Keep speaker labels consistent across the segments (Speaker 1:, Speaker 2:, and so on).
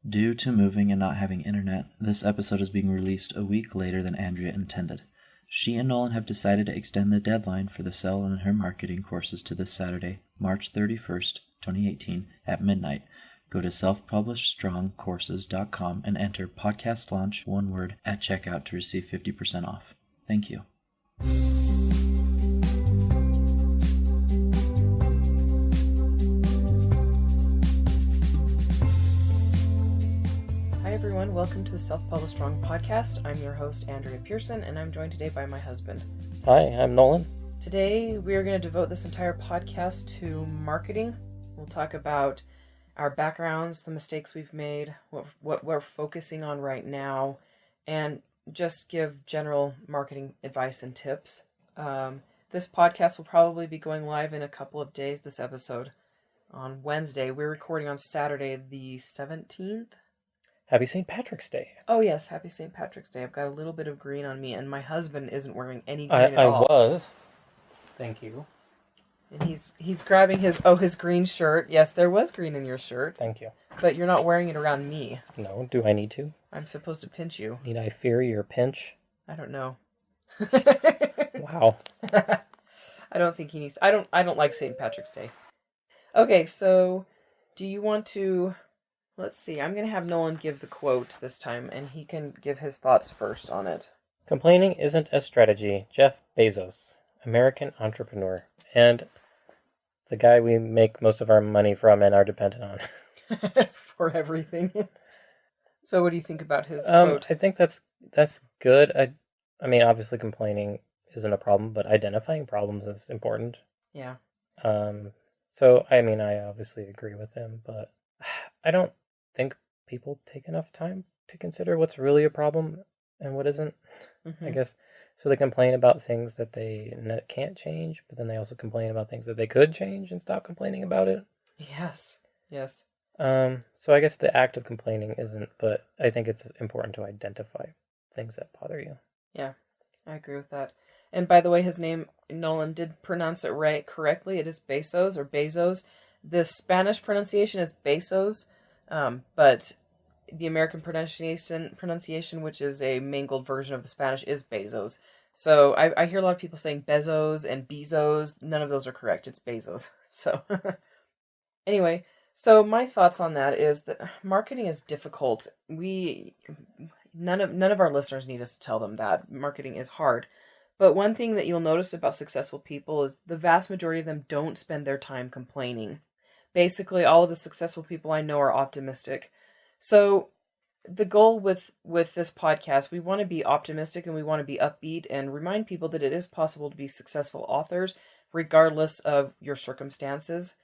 Speaker 1: Due to moving and not having internet, this episode is being released a week later than Andrea intended. She and Nolan have decided to extend the deadline for the sale on her marketing courses to this Saturday, March 31st, 2018 at midnight. Go to selfpublishedstrongcourses.com and enter podcast launch, one word, at checkout to receive 50% off. Thank you.
Speaker 2: Hi everyone, welcome to the Self-Published Strong podcast. I'm your host, Andrea Pearson, and I'm joined today by my husband.
Speaker 3: Hi, I'm Nolan.
Speaker 2: Today we are going to devote this entire podcast to marketing. We'll talk about our backgrounds, the mistakes we've made, what we're focusing on right now, and just give general marketing advice and tips. This podcast will probably be going live in a couple of days, this episode, on Wednesday. We're recording on Saturday the 17th.
Speaker 3: Happy St. Patrick's Day.
Speaker 2: Oh yes, happy St. Patrick's Day. I've got a little bit of green on me, and my husband isn't wearing any green at all.
Speaker 3: I was. Thank you.
Speaker 2: And he's grabbing his green shirt. Yes, there was green in your shirt.
Speaker 3: Thank you.
Speaker 2: But you're not wearing it around me.
Speaker 3: No, do I need to?
Speaker 2: I'm supposed to pinch you.
Speaker 3: Need I fear your pinch?
Speaker 2: I don't know.
Speaker 3: Wow.
Speaker 2: I don't think he needs. I don't like St. Patrick's Day. Okay, so do you want to? Let's see. I'm going to have Nolan give the quote this time, and he can give his thoughts first on it.
Speaker 3: Complaining isn't a strategy. Jeff Bezos, American entrepreneur, and the guy we make most of our money from and are dependent on.
Speaker 2: For everything. So what do you think about his quote?
Speaker 3: I think that's good. I mean, obviously complaining isn't a problem, but identifying problems is important.
Speaker 2: Yeah.
Speaker 3: So, I mean, I obviously agree with him, but I don't think people take enough time to consider what's really a problem and what isn't, I guess. So they complain about things that they can't change, but then they also complain about things that they could change and stop complaining about it.
Speaker 2: Yes.
Speaker 3: So I guess the act of complaining isn't, but I think it's important to identify things that bother you.
Speaker 2: Yeah, I agree with that. And by the way, his name, Nolan did pronounce it right correctly. It is Bezos or Bezos. The Spanish pronunciation is Bezos, but the American pronunciation, which is a mangled version of the Spanish, is Bezos. So I hear a lot of people saying Bezos and Bezos. None of those are correct. It's Bezos. So anyway, so my thoughts on that is that marketing is difficult. None of our listeners need us to tell them that marketing is hard. But one thing that you'll notice about successful people is the vast majority of them don't spend their time complaining. Basically, all of the successful people I know are optimistic. So the goal with this podcast, we want to be optimistic and we want to be upbeat and remind people that it is possible to be successful authors regardless of your circumstances.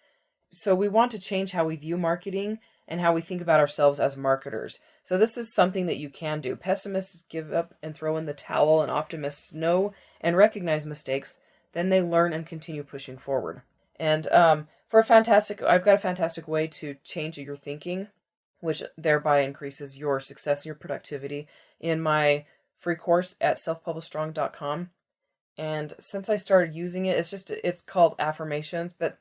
Speaker 2: So we want to change how we view marketing and how we think about ourselves as marketers. So this is something that you can do. Pessimists give up and throw in the towel, and optimists know and recognize mistakes. Then they learn and continue pushing forward. And I've got a fantastic way to change your thinking, which thereby increases your success and your productivity, in my free course at selfpublishedstrong.com. And since I started using it, it's called Affirmations, but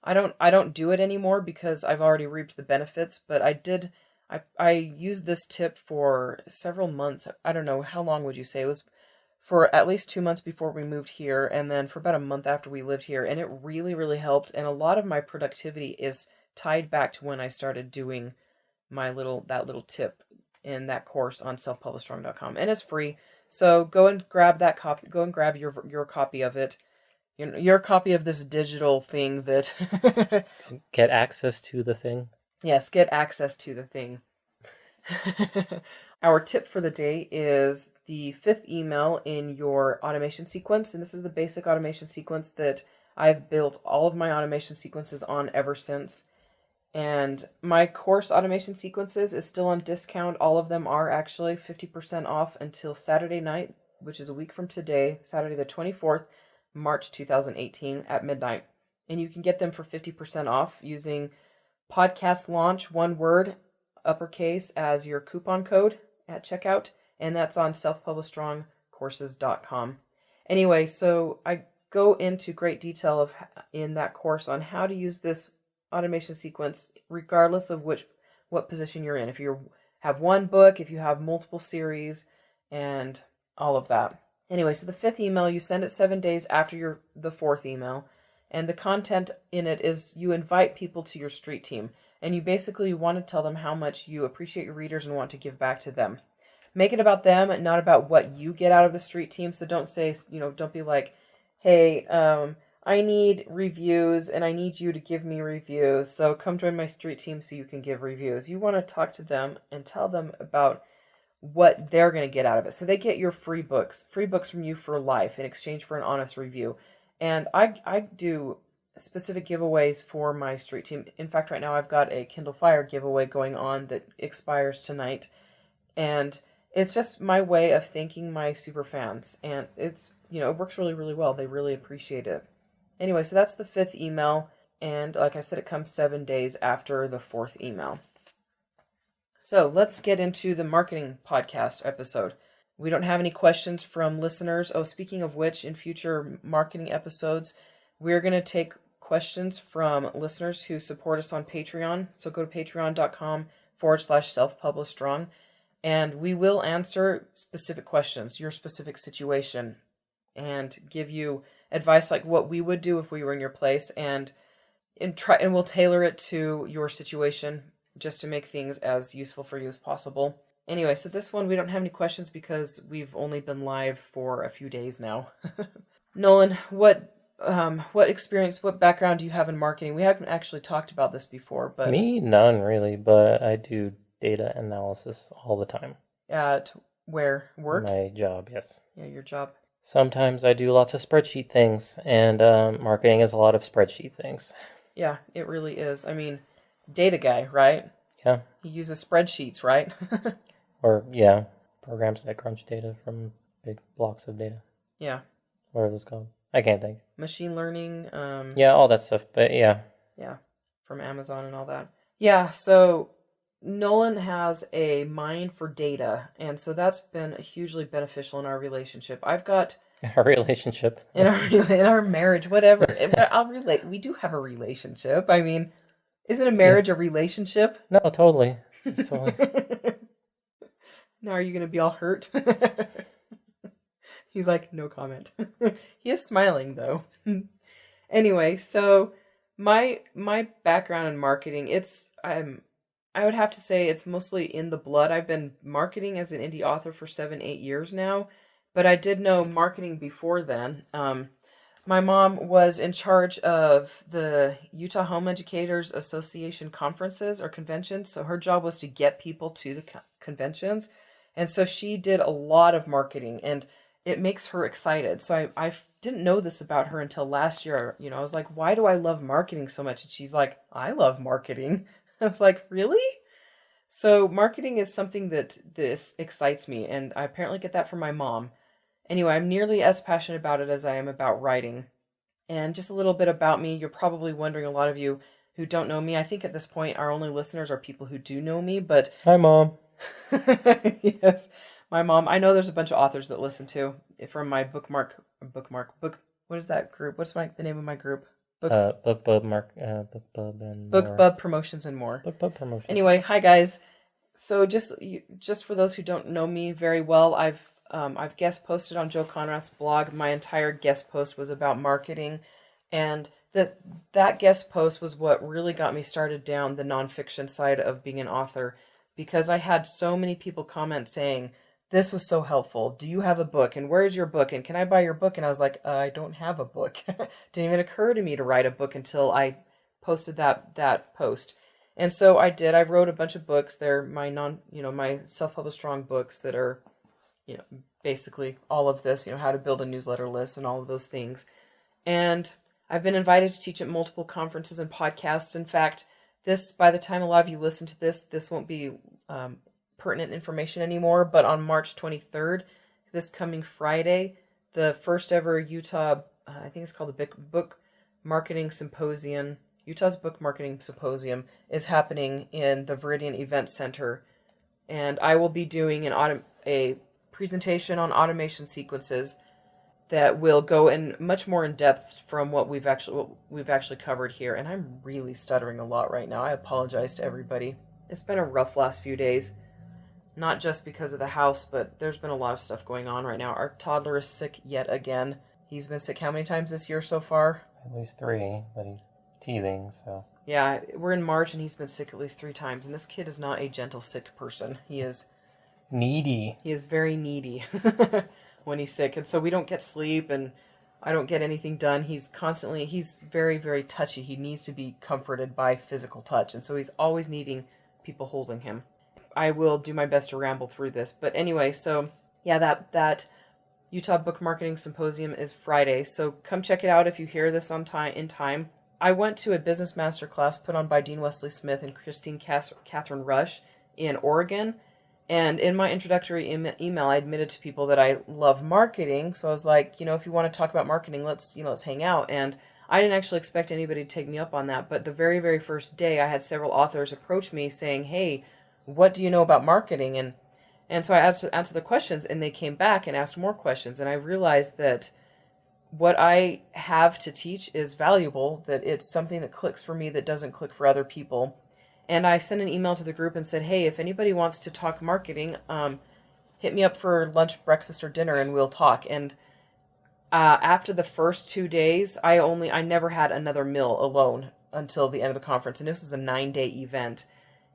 Speaker 2: I don't do it anymore because I've already reaped the benefits, but I used this tip for several months. I don't know, how long would you say? It was for at least 2 months before we moved here, and then for about a month after we lived here, and it really, really helped, and a lot of my productivity is tied back to when I started doing that little tip in that course on selfpublishedstrong.com, and it's free, so go and grab that copy, go and grab your copy of it. Your copy of this digital thing that...
Speaker 3: Get access to the thing?
Speaker 2: Yes, get access to the thing. Our tip for the day is the 5th email in your automation sequence. And this is the basic automation sequence that I've built all of my automation sequences on ever since. And my course automation sequences is still on discount. All of them are actually 50% off until Saturday night, which is a week from today, Saturday the 24th. March 2018 at midnight. And you can get them for 50% off using podcast launch, one word, uppercase, as your coupon code at checkout. And that's on selfpublishedstrongcourses.com. Anyway, so I go into great detail in that course on how to use this automation sequence regardless of what position you're in. If you have one book, if you have multiple series, and all of that. Anyway, so the 5th email, you send it 7 days after the 4th email. And the content in it is you invite people to your street team. And you basically want to tell them how much you appreciate your readers and want to give back to them. Make it about them and not about what you get out of the street team. So don't say, don't be like, hey, I need reviews and I need you to give me reviews. So come join my street team so you can give reviews. You want to talk to them and tell them about what they're going to get out of it. So they get your free books from you for life in exchange for an honest review. And I do specific giveaways for my street team. In fact, right now I've got a Kindle Fire giveaway going on that expires tonight. And it's just my way of thanking my super fans. And it's, it works really, really well. They really appreciate it. Anyway, so that's the 5th email. And like I said, it comes 7 days after the 4th email. So let's get into the marketing podcast episode. We don't have any questions from listeners. Oh, speaking of which, in future marketing episodes, we're going to take questions from listeners who support us on Patreon. So go to patreon.com/selfpublishstrong, and we will answer specific questions, your specific situation, and give you advice like what we would do if we were in your place, and we'll tailor it to your situation just to make things as useful for you as possible. Anyway, so this one we don't have any questions because we've only been live for a few days now. Nolan, what experience, what background do you have in marketing? We haven't actually talked about this before, but
Speaker 3: Me, none really, but I do data analysis all the time.
Speaker 2: At where? Work?
Speaker 3: My job, yes.
Speaker 2: Yeah, your job.
Speaker 3: Sometimes I do lots of spreadsheet things, and marketing is a lot of spreadsheet things.
Speaker 2: Yeah, it really is. I mean, data guy, right?
Speaker 3: Yeah.
Speaker 2: He uses spreadsheets, right?
Speaker 3: Or, yeah, programs that crunch data from big blocks of data.
Speaker 2: Yeah.
Speaker 3: What are those called? I can't think.
Speaker 2: Machine learning.
Speaker 3: Yeah, all that stuff, but yeah.
Speaker 2: Yeah, from Amazon and all that. Yeah, so Nolan has a mind for data, and so that's been hugely beneficial in our relationship. I've got...
Speaker 3: Our relationship.
Speaker 2: In our marriage, whatever. But I'll relate. We do have a relationship. I mean, isn't a marriage a relationship?
Speaker 3: No, totally. It's totally...
Speaker 2: Now are you going to be all hurt? He's like, no comment. He is smiling, though. Anyway, so my background in marketing, I would have to say it's mostly in the blood. I've been marketing as an indie author for 7-8 years now, but I did know marketing before then. My mom was in charge of the Utah Home Educators Association conferences or conventions, so her job was to get people to the conventions. And so she did a lot of marketing, and it makes her excited. So I didn't know this about her until last year. I was like, why do I love marketing so much? And she's like, I love marketing. I was like, really? So marketing is something that this excites me, and I apparently get that from my mom. Anyway, I'm nearly as passionate about it as I am about writing. And just a little bit about me. You're probably wondering, a lot of you who don't know me, I think at this point our only listeners are people who do know me, but...
Speaker 3: Hi, Mom.
Speaker 2: Yes, my mom. I know there's a bunch of authors that listen to from my book. What is that group? What's the name of my group?
Speaker 3: BookBub, BookBub, and more.
Speaker 2: BookBub Promotions and more.
Speaker 3: BookBub Promotions.
Speaker 2: Anyway, hi guys. So just for those who don't know me very well, I've guest posted on Joe Konrath's blog. My entire guest post was about marketing, and that guest post was what really got me started down the nonfiction side of being an author. Because I had so many people comment saying, this was so helpful. Do you have a book? And where's your book? And can I buy your book? And I was like, I don't have a book. Didn't even occur to me to write a book until I posted that post. And so I did. I wrote a bunch of books. They're my my self-published strong books that are, basically all of this, how to build a newsletter list and all of those things. And I've been invited to teach at multiple conferences and podcasts. In fact, by the time a lot of you listen to this won't be pertinent information anymore, but on March 23rd, this coming Friday, the first ever Utah, I think it's called the Book Marketing Symposium, Utah's Book Marketing Symposium is happening in the Viridian Event Center, and I will be doing a presentation on automation sequences that will go in much more in depth from what we've actually covered here. And I'm really stuttering a lot right now. I apologize to everybody. It's been a rough last few days. Not just because of the house, but there's been a lot of stuff going on right now. Our toddler is sick yet again. He's been sick how many times this year so far?
Speaker 3: At least 3, but he's teething, so...
Speaker 2: Yeah, we're in March and he's been sick at least 3 times. And this kid is not a gentle, sick person. He is...
Speaker 3: needy.
Speaker 2: He is very needy when he's sick. And so we don't get sleep and I don't get anything done. He's very, very touchy. He needs to be comforted by physical touch. And so he's always needing people holding him. I will do my best to ramble through this. But anyway, so yeah, that Utah Book Marketing Symposium is Friday. So come check it out if you hear this in time. I went to a business masterclass put on by Dean Wesley Smith and Christine Catherine Rush in Oregon. And in my introductory email, I admitted to people that I love marketing. So I was like, if you want to talk about marketing, let's hang out. And I didn't actually expect anybody to take me up on that. But the very, very first day, I had several authors approach me saying, hey, what do you know about marketing? And so I answered the questions, and they came back and asked more questions. And I realized that what I have to teach is valuable, that it's something that clicks for me that doesn't click for other people. And I sent an email to the group and said, hey, if anybody wants to talk marketing, hit me up for lunch, breakfast, or dinner, and we'll talk. And after the first 2 days, I never had another meal alone until the end of the conference. And this was a 9-day event.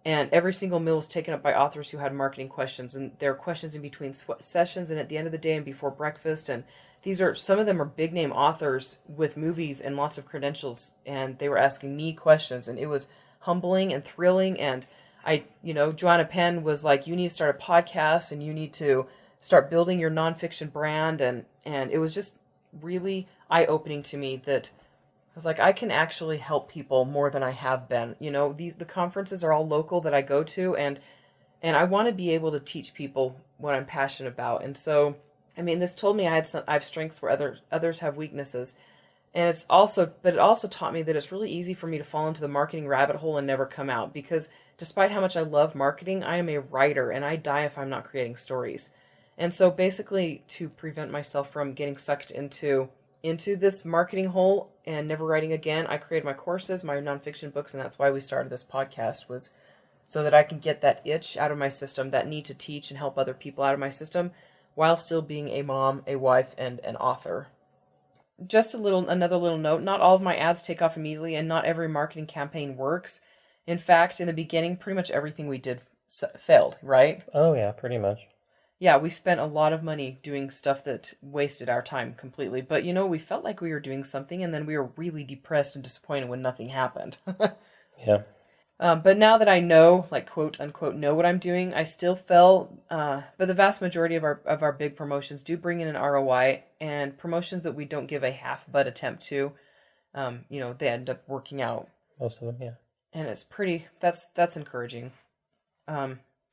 Speaker 2: And every single meal was taken up by authors who had marketing questions. And there are questions in between sessions and at the end of the day and before breakfast. And some of them are big name authors with movies and lots of credentials. And they were asking me questions. And it was humbling and thrilling. And Joanna Penn was like, you need to start a podcast and you need to start building your nonfiction brand. And it was just really eye-opening to me that I was like, I can actually help people more than I have been. The conferences are all local that I go to, and I want to be able to teach people what I'm passionate about. And so, this told me I have strengths where others have weaknesses. And it also taught me that it's really easy for me to fall into the marketing rabbit hole and never come out, because despite how much I love marketing, I am a writer and I die if I'm not creating stories. And so basically, to prevent myself from getting sucked into this marketing hole and never writing again, I created my courses, my nonfiction books, and that's why we started this podcast, was so that I can get that itch out of my system, that need to teach and help other people out of my system, while still being a mom, a wife, and an author. Just another little note, not all of my ads take off immediately, and not every marketing campaign works. In fact, in the beginning, pretty much everything we did failed, right?
Speaker 3: Oh yeah, pretty much.
Speaker 2: Yeah, we spent a lot of money doing stuff that wasted our time completely. But, we felt like we were doing something, and then we were really depressed and disappointed when nothing happened.
Speaker 3: Yeah.
Speaker 2: But now that I know, like, quote unquote, know what I'm doing, I still fail. But the vast majority of our big promotions do bring in an ROI, and promotions that we don't give a half-butt attempt to, they end up working out.
Speaker 3: Most of them, yeah.
Speaker 2: And it's that's encouraging.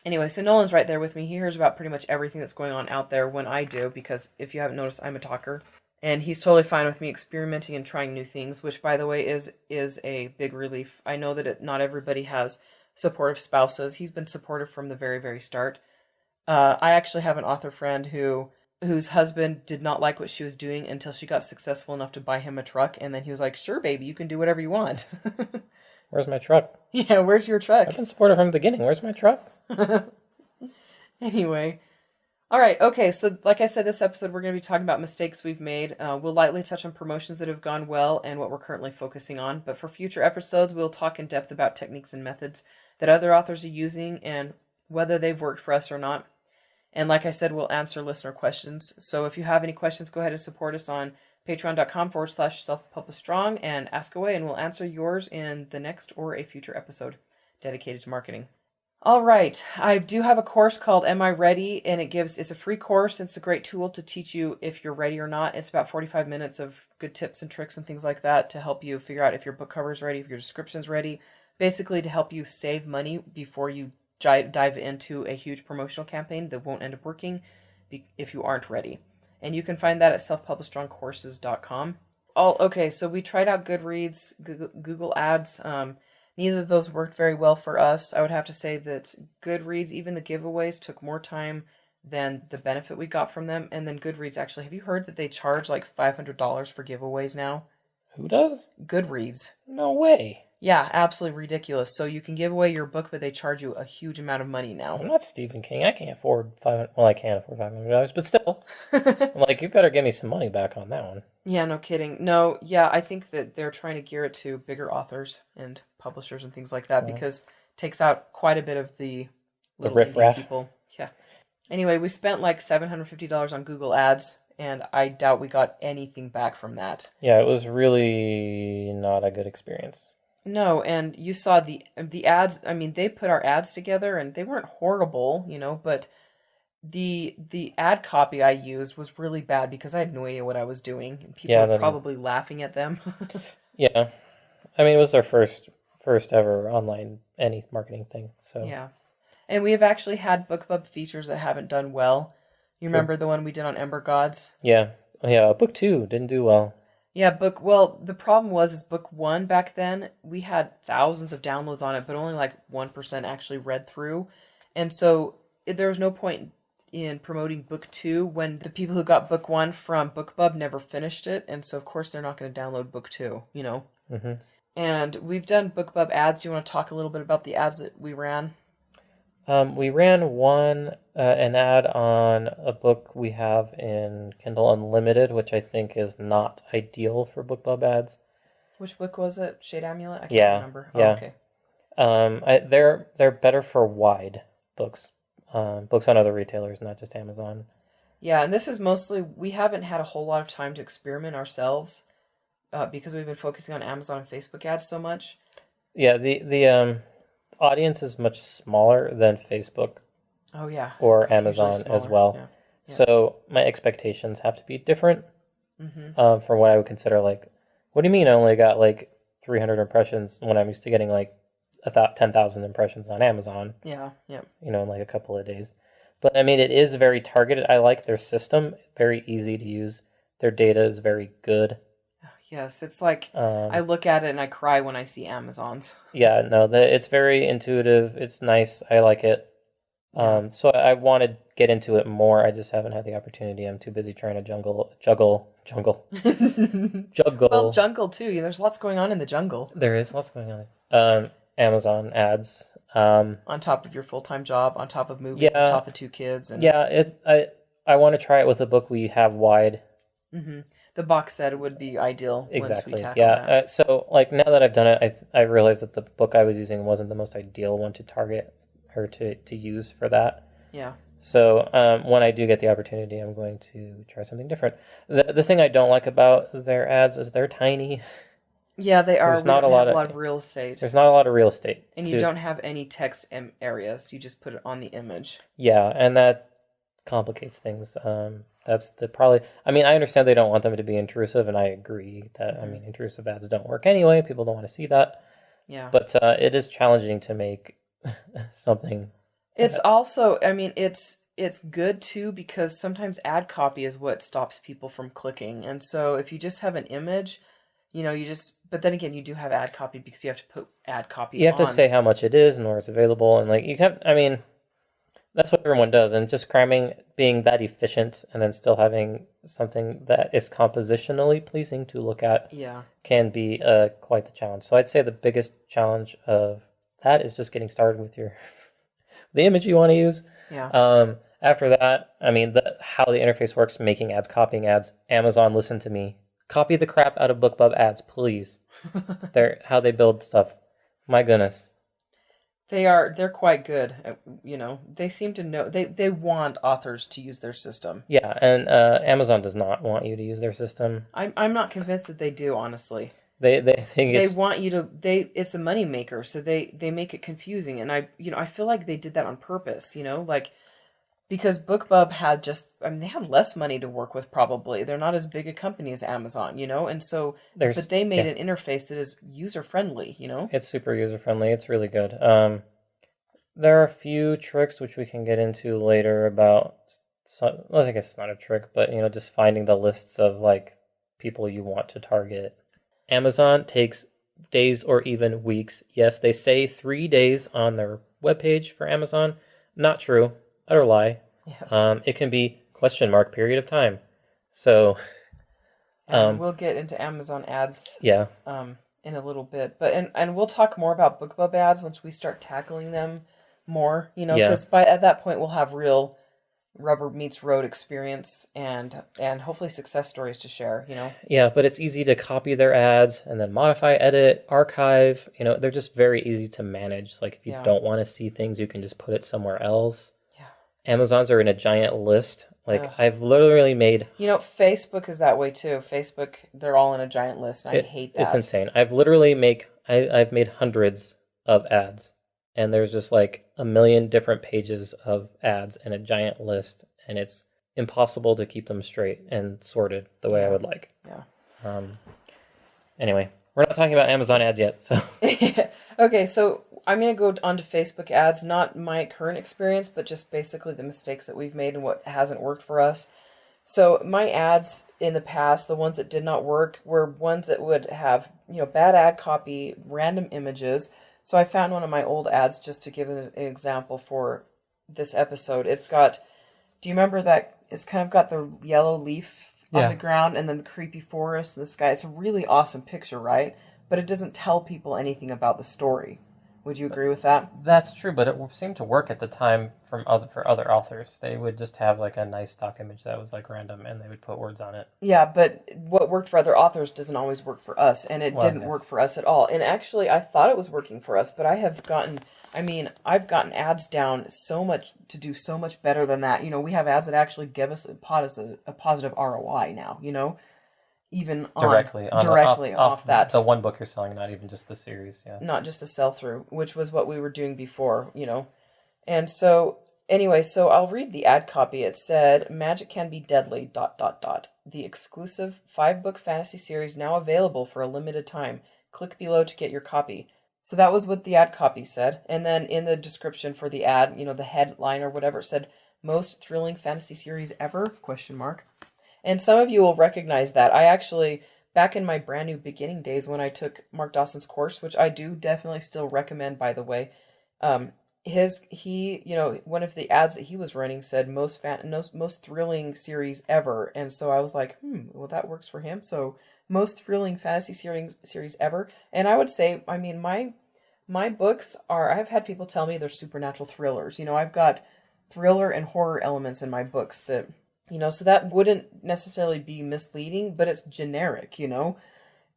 Speaker 2: Anyway, so Nolan's right there with me. He hears about pretty much everything that's going on out there when I do, because if you haven't noticed, I'm a talker. And he's totally fine with me experimenting and trying new things, which, by the way, is a big relief. I know that not everybody has supportive spouses. He's been supportive from the very, very start. I actually have an author friend whose husband did not like what she was doing until she got successful enough to buy him a truck. And then he was like, sure, baby, you can do whatever you want.
Speaker 3: Where's my truck?
Speaker 2: Yeah, where's your truck?
Speaker 3: I've been supportive from the beginning. Where's my truck?
Speaker 2: Anyway. All right. Okay. So like I said, this episode, we're going to be talking about mistakes we've made. We'll lightly touch on promotions that have gone well and what we're currently focusing on. But for future episodes, we'll talk in depth about techniques and methods that other authors are using and whether they've worked for us or not. And like I said, we'll answer listener questions. So if you have any questions, go ahead and support us on patreon.com/self-publish-strong and ask away, and we'll answer yours in the next or a future episode dedicated to marketing. All right, I do have a course called Am I Ready? And it's a free course. It's a great tool to teach you if you're ready or not. It's about 45 minutes of good tips and tricks and things like that to help you figure out if your book cover is ready, if your description's ready, basically to help you save money before you dive into a huge promotional campaign that won't end up working if you aren't ready. And you can find that at selfpublishedstrongcourses.com. Okay, so we tried out Goodreads, Google Ads. Neither of those worked very well for us. I would have to say that Goodreads, even the giveaways, took more time than the benefit we got from them. And then Goodreads, actually, have you heard that they charge like $500 for giveaways now?
Speaker 3: Who does?
Speaker 2: Goodreads.
Speaker 3: No way.
Speaker 2: Yeah, absolutely ridiculous. So you can give away your book, but they charge you a huge amount of money now.
Speaker 3: I'm not Stephen King. I can't afford Well, I can afford $500, but still, I'm like, you better give me some money back on that one.
Speaker 2: Yeah, no kidding. No, yeah, I think that they're trying to gear it to bigger authors and publishers and things like that because it takes out quite a bit of the little indie
Speaker 3: riffraff.
Speaker 2: people. Yeah. Anyway, we spent like $750 on Google Ads, and I doubt we got anything back from that.
Speaker 3: Yeah, it was really not a good experience.
Speaker 2: No, and you saw the ads. I mean, they put our ads together, and they weren't horrible, but the ad copy I used was really bad because I had no idea what I was doing, and people were probably laughing at them.
Speaker 3: Yeah, I mean, it was our first ever online any marketing thing. So
Speaker 2: yeah, and we have actually had BookBub features that haven't done well. You remember the one we did on Ember Gods?
Speaker 3: Yeah, book 2 didn't do well.
Speaker 2: Yeah, the problem was book 1 back then, we had thousands of downloads on it, but only like 1% actually read through. And so there was no point in promoting book 2 when the people who got book 1 from BookBub never finished it. And so, of course, they're not going to download book 2,
Speaker 3: Mm-hmm.
Speaker 2: And we've done BookBub ads. Do you want to talk a little bit about the ads that we ran?
Speaker 3: We ran an ad on a book we have in Kindle Unlimited, which I think is not ideal for BookBub ads.
Speaker 2: Which book was it? Shade Amulet? I can't remember.
Speaker 3: Yeah.
Speaker 2: Oh,
Speaker 3: okay. They're better for wide books, books on other retailers, not just Amazon.
Speaker 2: Yeah, and this is mostly, we haven't had a whole lot of time to experiment ourselves because we've been focusing on Amazon and Facebook ads so much.
Speaker 3: Yeah, the audience is much smaller than Facebook.
Speaker 2: Oh yeah,
Speaker 3: or Amazon as well.
Speaker 2: Yeah. Yeah.
Speaker 3: So my expectations have to be different from what I would consider like. What do you mean I only got like 300 impressions when I'm used to getting like 10,000 impressions on Amazon?
Speaker 2: Yeah, yeah.
Speaker 3: In like a couple of days. But I mean, it is very targeted. I like their system, very easy to use. Their data is very good.
Speaker 2: Yes, it's like I look at it and I cry when I see Amazon's.
Speaker 3: Yeah, no, it's very intuitive. It's nice. I like it. So I want to get into it more. I just haven't had the opportunity. I'm too busy trying to juggle.
Speaker 2: Well, jungle too. There's lots going on in the jungle.
Speaker 3: There is lots going on. Amazon ads. On
Speaker 2: top of your full-time job, on top of moving, on top of 2 kids. And...
Speaker 3: Yeah, I want to try it with a book we have wide.
Speaker 2: Mm-hmm. The box set would be ideal.
Speaker 3: Exactly.
Speaker 2: Once we tackle that.
Speaker 3: So like now that I've done it, I realized that the book I was using wasn't the most ideal one to target or to use for that.
Speaker 2: Yeah.
Speaker 3: So when I do get the opportunity, I'm going to try something different. The thing I don't like about their ads is they're tiny.
Speaker 2: Yeah, they are.
Speaker 3: There's not a lot
Speaker 2: of real estate.
Speaker 3: There's not a lot of real estate.
Speaker 2: And you don't have any text areas. You just put it on the image.
Speaker 3: Yeah, and that complicates things. That's probably. I mean, I understand they don't want them to be intrusive, and I agree that. I mean, intrusive ads don't work anyway. People don't want to see that.
Speaker 2: Yeah.
Speaker 3: But it is challenging to make something.
Speaker 2: It's also. I mean, it's good too because sometimes ad copy is what stops people from clicking, and so if you just have an image, you just. But then again, you do have ad copy because you have to put ad copy.
Speaker 3: You have to say how much it is and where it's available, and like you can. I mean. That's what everyone does, and just cramming, being that efficient, and then still having something that is compositionally pleasing to look at can be quite the challenge. So I'd say the biggest challenge of that is just getting started with the image you want to use.
Speaker 2: Yeah.
Speaker 3: After that, I mean, how the interface works, making ads, copying ads. Amazon, listen to me. Copy the crap out of BookBub ads, please. How they build stuff. My goodness.
Speaker 2: They're quite good. They seem to know, they want authors to use their system.
Speaker 3: Yeah, and Amazon does not want you to use their system.
Speaker 2: I'm not convinced that they do, honestly.
Speaker 3: They think
Speaker 2: they want you to, it's a money maker, so they make it confusing. And I feel like they did that on purpose, because BookBub had they had less money to work with probably. They're not as big a company as Amazon, and so, but they made an interface that is user-friendly,
Speaker 3: It's super user-friendly. It's really good. There are a few tricks which we can get into later about, I think it's not a trick, but, just finding the lists of, like, people you want to target. Amazon takes days or even weeks. Yes, they say 3 days on their webpage for Amazon. Not true. Utter lie.
Speaker 2: Yes.
Speaker 3: It can be ? Period of time. So
Speaker 2: we'll get into Amazon ads.
Speaker 3: Yeah.
Speaker 2: in a little bit. But and we'll talk more about BookBub ads once we start tackling them more, you know,
Speaker 3: Yeah.
Speaker 2: because at that point we'll have real rubber meets road experience and hopefully success stories to share, you know.
Speaker 3: Yeah, but it's easy to copy their ads and then modify, edit, archive. You know, they're just very easy to manage. Like if you
Speaker 2: Yeah.
Speaker 3: don't want to see things, you can just put it somewhere else.
Speaker 2: Yeah.
Speaker 3: Amazon's are in a giant list. Like
Speaker 2: Ugh.
Speaker 3: I've literally made,
Speaker 2: You know, Facebook is that way too. Facebook, they're all in a giant list, and I hate that.
Speaker 3: it's insane. I've literally I've made hundreds of ads, and there's just like a million different pages of ads in a giant list, and it's impossible to keep them straight and sorted the way I would like.
Speaker 2: Yeah.
Speaker 3: Anyway, we're not talking about Amazon ads yet, so.
Speaker 2: Okay, so I'm going to go on to Facebook ads, not my current experience, but just basically the mistakes that we've made and what hasn't worked for us. So my ads in the past, the ones that did not work, were ones that would have, you know, bad ad copy, random images. So I found one of my old ads just to give an example for this episode. It's got, do you remember that? It's kind of got the yellow leaf on the ground and then the creepy forest and the sky. It's a really awesome picture, right? But it doesn't tell people anything about the story. Would you agree with that?
Speaker 3: That's true, but it seemed to work at the time for other authors. They would just have like a nice stock image that was like random, and they would put words on it.
Speaker 2: Yeah, but what worked for other authors doesn't always work for us, and it didn't work for us at all. And actually, I thought it was working for us, but I've gotten ads down so much to do so much better than that. You know, we have ads that actually give us a positive ROI now, you know? Even
Speaker 3: directly
Speaker 2: off that.
Speaker 3: The one book you're selling, not even just the series, yeah.
Speaker 2: Not just a sell-through, which was what we were doing before, you know. And so, anyway, so I'll read the ad copy. It said, "Magic can be deadly, ... The exclusive 5-book fantasy series now available for a limited time. Click below to get your copy." So that was what the ad copy said. And then in the description for the ad, you know, the headline or whatever, it said, "Most thrilling fantasy series ever?" ? And some of you will recognize that. I actually, back in my brand new beginning days when I took Mark Dawson's course, which I do definitely still recommend, by the way, one of the ads that he was running said most thrilling series ever. And so I was like, well, that works for him. So most thrilling fantasy series ever. And I would say, I mean, my books I've had people tell me they're supernatural thrillers. You know, I've got thriller and horror elements in my books that, you know, so that wouldn't necessarily be misleading, but it's generic, you know?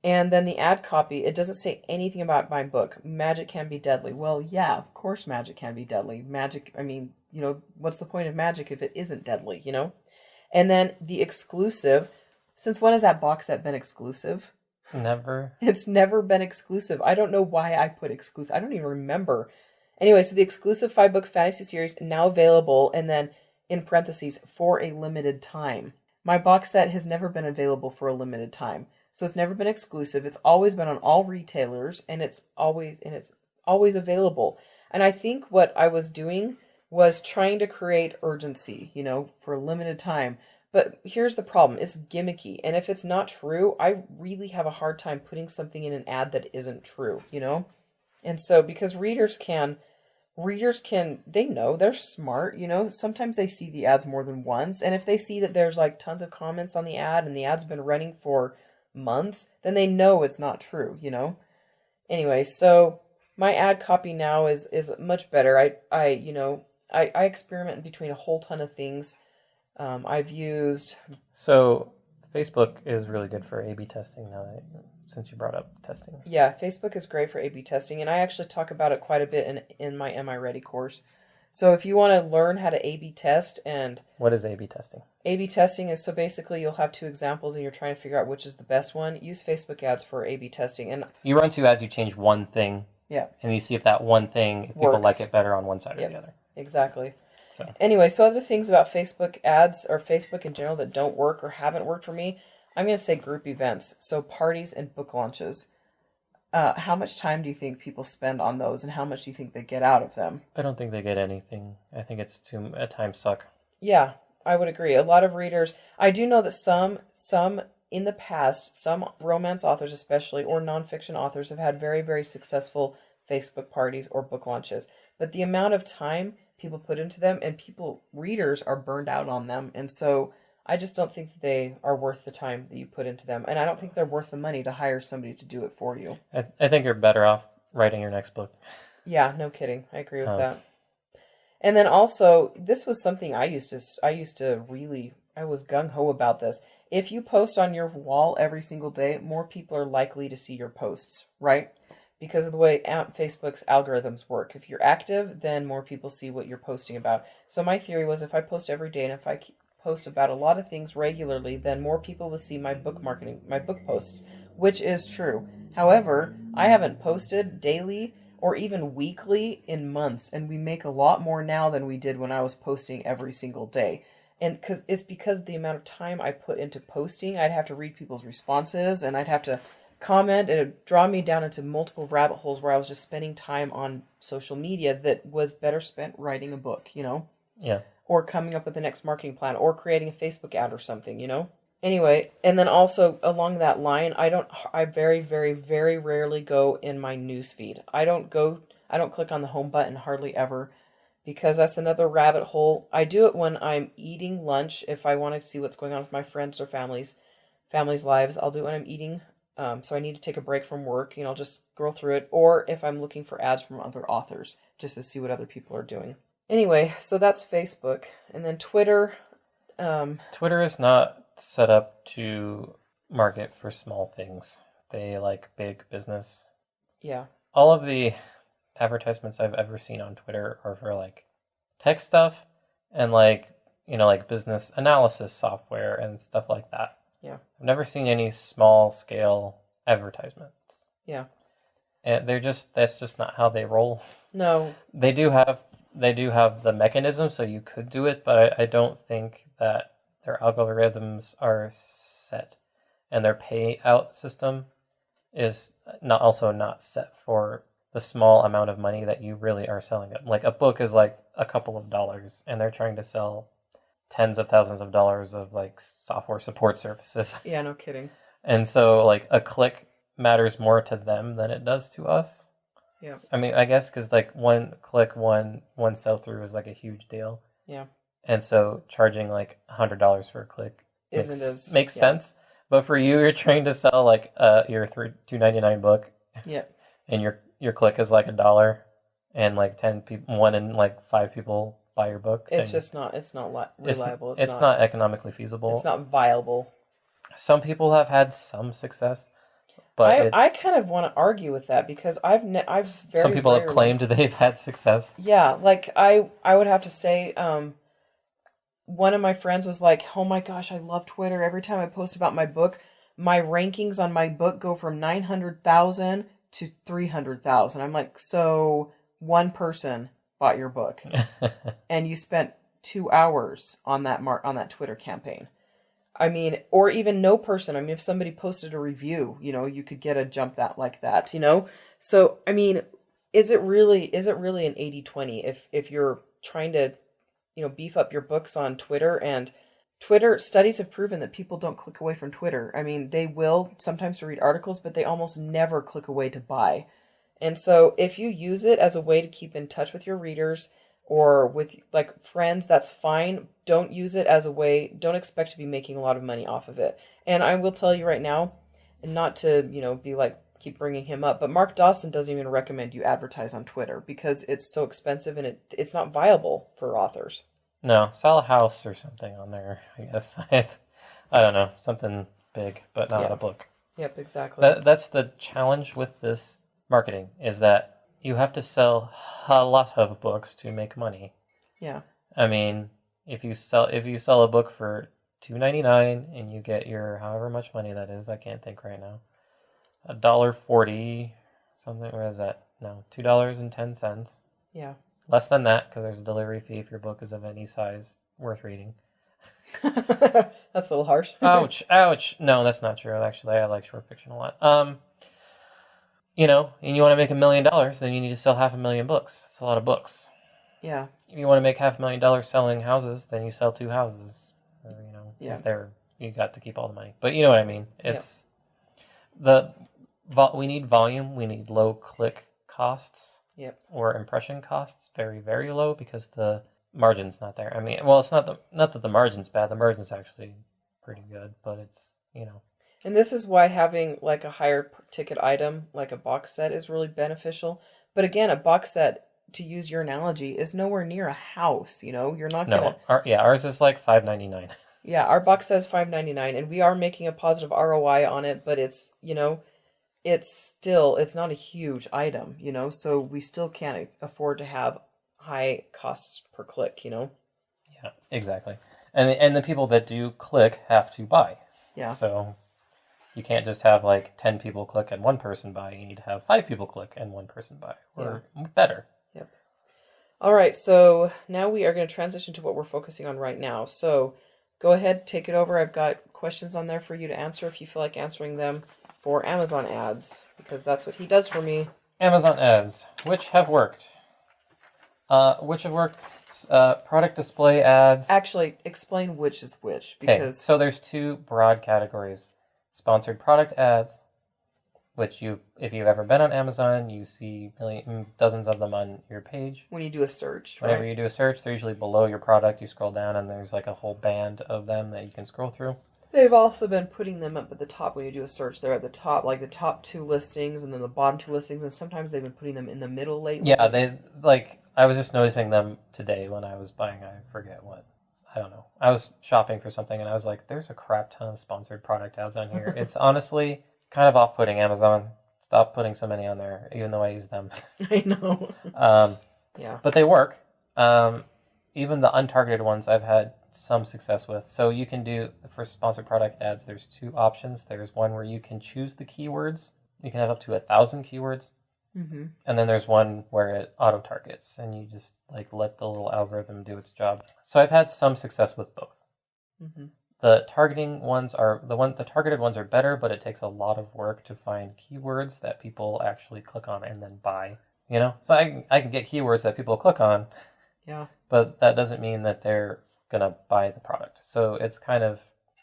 Speaker 2: And then the ad copy, it doesn't say anything about my book. Magic can be deadly. Well, yeah, of course magic can be deadly. Magic, I mean, you know, what's the point of magic if it isn't deadly, you know? And then the exclusive, since when has that box set been exclusive?
Speaker 3: Never.
Speaker 2: It's never been exclusive. I don't know why I put exclusive. I don't even remember. Anyway, so the exclusive 5-book fantasy series now available, and then in parentheses, for a limited time. My box set has never been available for a limited time. So it's never been exclusive. It's always been on all retailers, and it's always available. And I think what I was doing was trying to create urgency, you know, for a limited time. But here's the problem. It's gimmicky. And if it's not true, I really have a hard time putting something in an ad that isn't true, you know? And so because readers can, they know, they're smart, you know, sometimes they see the ads more than once. And if they see that there's like tons of comments on the ad and the ad's been running for months, then they know it's not true, you know? Anyway, so my ad copy now is much better. I experiment between a whole ton of things. I've used...
Speaker 3: So Facebook is really good for A/B testing now, since you brought up testing.
Speaker 2: Yeah, Facebook is great for A/B testing, and I actually talk about it quite a bit in my Am I Ready course. So if you want to learn how to A/B test and...
Speaker 3: What is A/B testing?
Speaker 2: A/B testing is, so basically you'll have 2 examples and you're trying to figure out which is the best one. Use Facebook ads for A/B testing. And
Speaker 3: you run 2 ads, you change one thing.
Speaker 2: Yeah.
Speaker 3: And you see if that one thing, if people like it better on one side or the other.
Speaker 2: Exactly.
Speaker 3: So
Speaker 2: anyway, so other things about Facebook ads or Facebook in general that don't work or haven't worked for me, I'm going to say group events. So parties and book launches. How much time do you think people spend on those, and how much do you think they get out of them?
Speaker 3: I don't think they get anything. I think it's a time suck.
Speaker 2: Yeah, I would agree. A lot of readers, I do know that some in the past, some romance authors especially, or nonfiction authors have had very, very successful Facebook parties or book launches. But the amount of time people put into them, and readers are burned out on them. And so I just don't think that they are worth the time that you put into them. And I don't think they're worth the money to hire somebody to do it for you.
Speaker 3: I think you're better off writing your next book.
Speaker 2: Yeah, no kidding. I agree with that. And then also, this was something I used to really, I was gung-ho about this. If you post on your wall every single day, more people are likely to see your posts, right? Because of the way Facebook's algorithms work. If you're active, then more people see what you're posting about. So my theory was if I post every day and if I post about a lot of things regularly, then more people will see my book posts, which is true. However, I haven't posted daily or even weekly in months, and we make a lot more now than we did when I was posting every single day. And because the amount of time I put into posting, I'd have to read people's responses, and I'd have to comment, and it'd draw me down into multiple rabbit holes where I was just spending time on social media that was better spent writing a book,
Speaker 3: Yeah.
Speaker 2: or coming up with the next marketing plan, or creating a Facebook ad or something, Anyway, and then also along that line, I very, very, very rarely go in my news feed. I don't click on the home button hardly ever, because that's another rabbit hole. I do it when I'm eating lunch. If I want to see what's going on with my friends or family's lives, I'll do it when I'm eating. So I need to take a break from work, just scroll through it. Or if I'm looking for ads from other authors, just to see what other people are doing. Anyway, so that's Facebook. And then Twitter.
Speaker 3: Twitter is not set up to market for small things. They like big business.
Speaker 2: Yeah.
Speaker 3: All of the advertisements I've ever seen on Twitter are for like tech stuff and like business analysis software and stuff like that.
Speaker 2: Yeah.
Speaker 3: I've never seen any small scale advertisements.
Speaker 2: Yeah.
Speaker 3: And that's just not how they roll.
Speaker 2: No.
Speaker 3: They do have the mechanism, so you could do it, but I don't think that their algorithms are set, and their payout system is not set for the small amount of money that you really are selling it. Like a book is like a couple of dollars, and they're trying to sell tens of thousands of dollars of like software support services.
Speaker 2: Yeah, no kidding.
Speaker 3: And so like a click matters more to them than it does to us.
Speaker 2: Yeah.
Speaker 3: I mean, I guess because like one click, one sell through is like a huge deal.
Speaker 2: Yeah.
Speaker 3: And so charging like $100 for a click makes sense. But for you, you're trying to sell like your $2.99 book.
Speaker 2: Yeah.
Speaker 3: And your click is like $1, and like 10 people, 1 in like 5 people buy your book.
Speaker 2: It's just not. It's not reliable.
Speaker 3: It's not economically feasible.
Speaker 2: It's not viable.
Speaker 3: Some people have had some success, but
Speaker 2: I kind of want to argue with that because
Speaker 3: some people have claimed they've had success.
Speaker 2: Yeah, like I would have to say, one of my friends was like, "Oh my gosh, I love Twitter. Every time I post about my book, my rankings on my book go from 900,000 to 300,000." I'm like, so one person bought your book, and you spent 2 hours on that Twitter campaign. I mean, or even no person. I mean, if somebody posted a review, you could get a jump like that, So, I mean, is it really an 80-20 if you're trying to, beef up your books on Twitter? And Twitter studies have proven that people don't click away from Twitter. I mean, they will sometimes to read articles, but they almost never click away to buy. And so if you use it as a way to keep in touch with your readers or with like friends, that's fine. Don't use it as a way, don't expect to be making a lot of money off of it. And I will tell you right now, and not to, be like, keep bringing him up, but Mark Dawson doesn't even recommend you advertise on Twitter because it's so expensive and it's not viable for authors.
Speaker 3: No, sell a house or something on there, I guess. I don't know, something big, but not a book.
Speaker 2: Yep, exactly.
Speaker 3: That's the challenge with this marketing, is that you have to sell a lot of books to make money.
Speaker 2: Yeah.
Speaker 3: I mean, if you sell a book for $2.99 and you get your however much money that is, I can't think right now, $1.40 something. What is that? No, $2.10.
Speaker 2: Yeah.
Speaker 3: Less than that because there's a delivery fee if your book is of any size worth reading.
Speaker 2: That's a little harsh.
Speaker 3: Ouch. No, that's not true. Actually, I like short fiction a lot. And you want to make $1 million, then you need to sell 500,000 books. It's a lot of books.
Speaker 2: Yeah.
Speaker 3: If you want to make $500,000 selling houses, then you sell 2 houses. Or, if you got to keep all the money. But you know what I mean. It's we need volume. We need low click costs.
Speaker 2: Yep.
Speaker 3: Or impression costs, very, very low, because the margin's not there. I mean, well, it's not that the margin's bad. The margin's actually pretty good, but it's,
Speaker 2: And this is why having like a higher ticket item, like a box set, is really beneficial. But again, a box set, to use your analogy, is nowhere near a house. You're not
Speaker 3: no,
Speaker 2: gonna.
Speaker 3: ours is like $5.99.
Speaker 2: Yeah, our box set is $5.99, and we are making a positive ROI on it. But it's not a huge item. So we still can't afford to have high costs per click.
Speaker 3: Yeah, exactly. And the people that do click have to buy.
Speaker 2: Yeah.
Speaker 3: So you can't just have like 10 people click and one person buy. You need to have 5 people click and one person buy, or better.
Speaker 2: Yep. All right, so now we are going to transition to what we're focusing on right now. So go ahead, take it over. I've got questions on there for you to answer if you feel like answering them for Amazon ads, because that's what he does for me.
Speaker 3: Amazon ads, which have worked. Product display ads.
Speaker 2: Actually, explain which is which, because
Speaker 3: so there's 2 broad categories. Sponsored product ads, which if you've ever been on Amazon, you see dozens of them on your page.
Speaker 2: when you do a search, right?
Speaker 3: Whenever you do a search, they're usually below your product. You scroll down and there's like a whole band of them that you can scroll through.
Speaker 2: They've also been putting them up at the top when you do a search. They're at the top, like the top 2 listings, and then the bottom 2 listings, and sometimes they've been putting them in the middle lately.
Speaker 3: Yeah, I was just noticing them today when I was buying, I forget what. I don't know. I was shopping for something and I was like, there's a crap ton of sponsored product ads on here. It's honestly kind of off-putting, Amazon. Stop putting so many on there, even though I use them.
Speaker 2: I know.
Speaker 3: Yeah. But they work. Even the untargeted ones I've had some success with. So you can do, for sponsored product ads, there's 2 options. There's one where you can choose the keywords. You can have up to 1,000 keywords.
Speaker 2: Mm-hmm.
Speaker 3: And then there's one where it auto-targets, and you just like let the little algorithm do its job. So I've had some success with both.
Speaker 2: Mm-hmm.
Speaker 3: The targeted ones are better, but it takes a lot of work to find keywords that people actually click on and then buy. So I can get keywords that people click on.
Speaker 2: Yeah.
Speaker 3: But that doesn't mean that they're gonna buy the product. So it's kind of